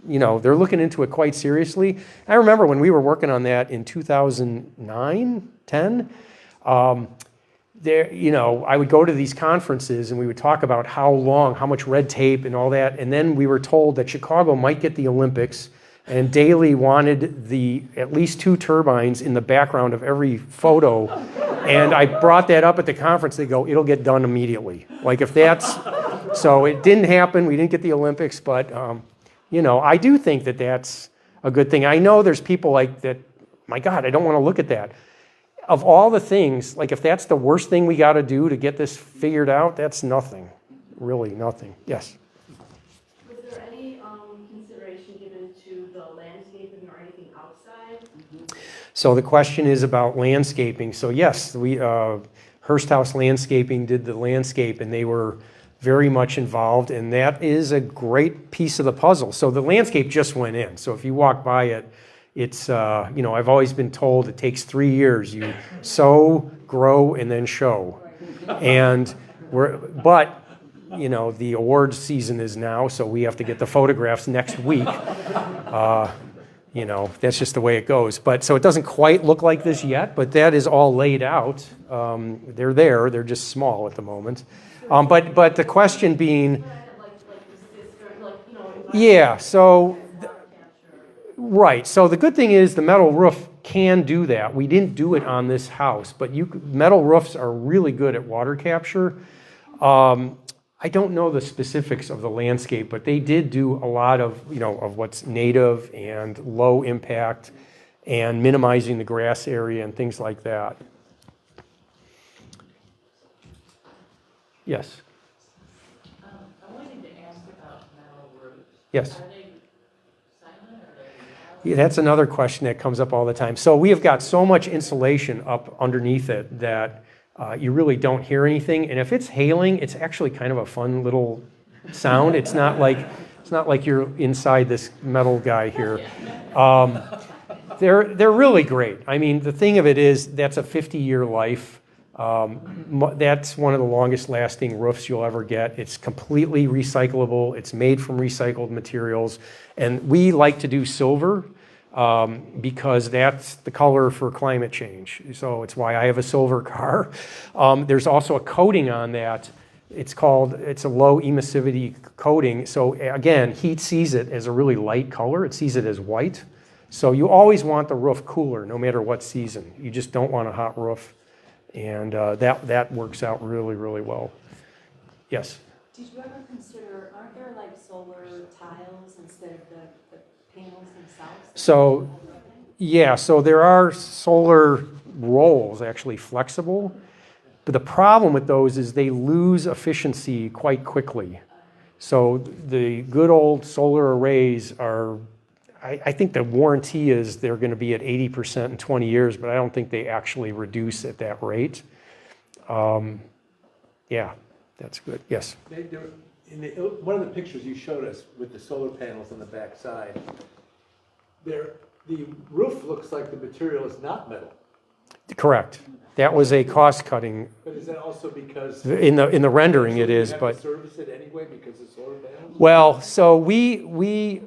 they're looking into it quite seriously. I remember when we were working on that in 2009, 10, I would go to these conferences and we would talk about how much red tape and all that. And then we were told that Chicago might get the Olympics, and Daley wanted at least 2 turbines in the background of every photo. And I brought that up at the conference. They go, it'll get done immediately. Like so it didn't happen. We didn't get the Olympics, but I do think that that's a good thing. I know there's people like that, my God, I don't want to look at that. Of all the things, like if that's the worst thing we got to do to get this figured out, that's nothing, really nothing. Yes? Was there any consideration given to the landscaping or anything outside? So the question is about landscaping. So yes, Hearst House Landscaping did the landscape, and they were very much involved, and that is a great piece of the puzzle. So the landscape just went in. So if you walk by it, it's, I've always been told it takes 3 years. You sow, grow, and then show. And the awards season is now, so we have to get the photographs next week. That's just the way it goes. But so it doesn't quite look like this yet, but that is all laid out. They're there. They're just small at the moment. But the question being, yeah, so. Right. So the good thing is the metal roof can do that. We didn't do it on this house, but metal roofs are really good at water capture. I don't know the specifics of the landscape, but they did do a lot of, of what's native and low impact and minimizing the grass area and things like that. Yes. I wanted to ask about metal roofs. Yes. Are they silent or are they Yeah, that's another question that comes up all the time. So we have got so much insulation up underneath it that you really don't hear anything. And if it's hailing, it's actually kind of a fun little sound. It's not like you're inside this metal guy here. They're really great. I mean, the thing of it is that's a 50-year life. That's one of the longest lasting roofs you'll ever get. It's completely recyclable. It's made from recycled materials. And we like to do silver because that's the color for climate change. So it's why I have a silver car. There's also a coating on that. It's a low emissivity coating. So again, heat sees it as a really light color. It sees it as white. So you always want the roof cooler no matter what season. You just don't want a hot roof. And that works out really, really well. Yes? Did you ever consider, aren't there like solar tiles instead of the panels themselves? So, yeah, so there are solar rolls, actually flexible. But the problem with those is they lose efficiency quite quickly. So the good old solar arrays are, I think the warranty is they're going to be at 80% in 20 years, but I don't think they actually reduce at that rate. Yeah, that's good. Yes? One of the pictures you showed us with the solar panels on the back side, the roof looks like the material is not metal. Correct. That was a cost-cutting. But is that also because in the rendering it is, you have but to service it anyway because of solar panels? well, so we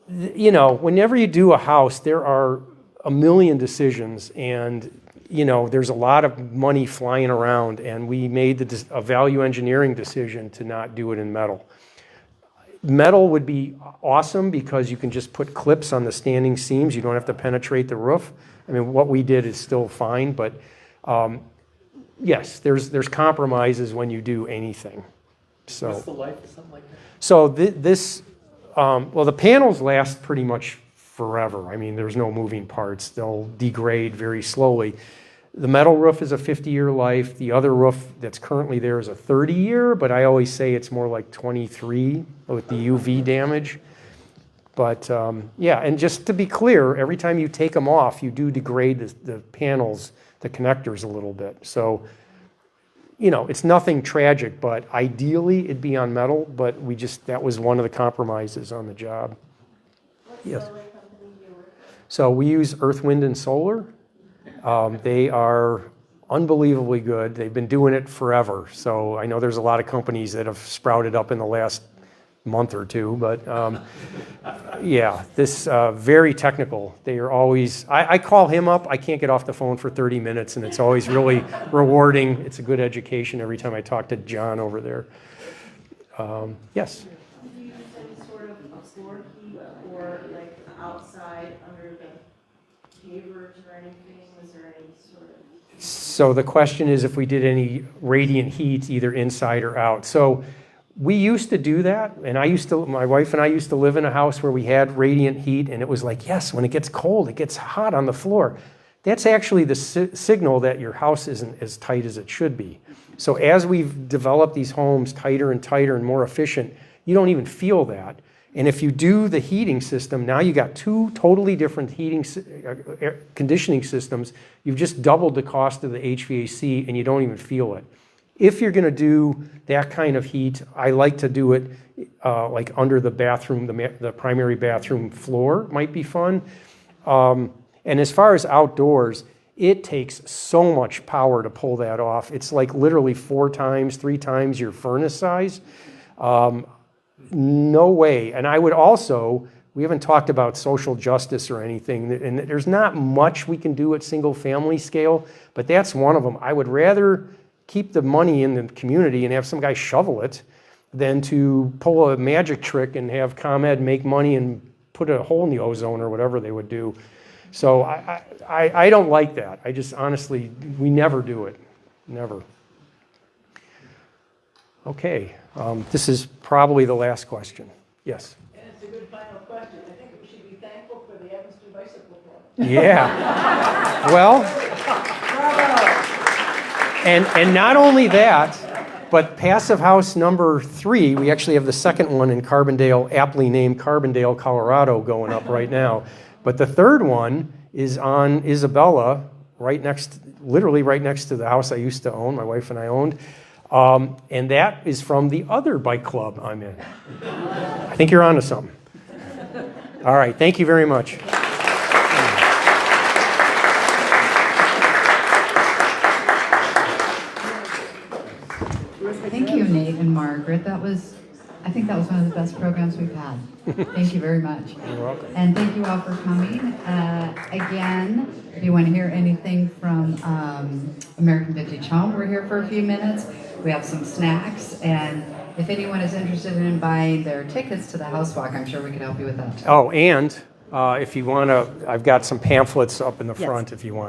whenever you do a house, there are a million decisions, and there's a lot of money flying around, and we made a value engineering decision to not do it in metal. Metal would be awesome because you can just put clips on the standing seams. You don't have to penetrate the roof. I mean, what we did is still fine, but yes, there's compromises when you do anything. So what's the life of something like that? So the panels last pretty much forever. I mean, there's no moving parts. They'll degrade very slowly. The metal roof is a 50-year life. The other roof that's currently there is a 30-year, but I always say it's more like 23 with the UV damage. But yeah, and just to be clear, every time you take them off, you do degrade the panels, the connectors a little bit. So, it's nothing tragic, but ideally it'd be on metal, but that was one of the compromises on the job. What Yes. solar company do you work with? So we use Earth, Wind, and Solar. They are unbelievably good. They've been doing it forever. So I know there's a lot of companies that have sprouted up in the last month or two, but yeah, this very technical. They are always, I call him up, I can't get off the phone for 30 minutes, and it's always really rewarding. It's a good education every time I talk to John over there. Yes? Do you use any sort of a floor heat or like outside under the pavers or anything? Is there any sort of? So the question is if we did any radiant heat either inside or out. So we used to do that, and my wife and I used to live in a house where we had radiant heat, and it was like, yes, when it gets cold, it gets hot on the floor. That's actually the signal that your house isn't as tight as it should be. So as we've developed these homes tighter and tighter and more efficient, you don't even feel that. And if you do the heating system, now you got two totally different conditioning systems. You've just doubled the cost of the HVAC, and you don't even feel it. If you're going to do that kind of heat, I like to do it like under the bathroom, the primary bathroom floor might be fun. And as far as outdoors, it takes so much power to pull that off. It's like literally 3 times your furnace size. No way. And I would also, we haven't talked about social justice or anything, and there's not much we can do at single family scale, but that's one of them. I would rather keep the money in the community and have some guy shovel it than to pull a magic trick and have ComEd make money and put a hole in the ozone or whatever they would do. So I don't like that. I just honestly, we never do it. Never. Okay. This is probably the last question. Yes? And it's a good final question. I think we should be thankful for the Evanston Bicycle Club. Yeah. Well, and not only that, but Passive House number 3, we actually have the second one in Carbondale, aptly named Carbondale, Colorado, going up right now. But the third one is on Isabella, literally right next to the house I used to own, my wife and I owned. And that is from the other bike club I'm in. I think you're onto something. All right, thank you very much. Thank you, Nate and Margaret. I think that was one of the best programs we've had. Thank you very much. You're welcome. And thank you all for coming. Again, if you want to hear anything from American Vintage Home, we're here for a few minutes. We have some snacks, and if anyone is interested in buying their tickets to the house walk, I'm sure we can help you with that. Oh, and if you want to, I've got some pamphlets up in the front if you want.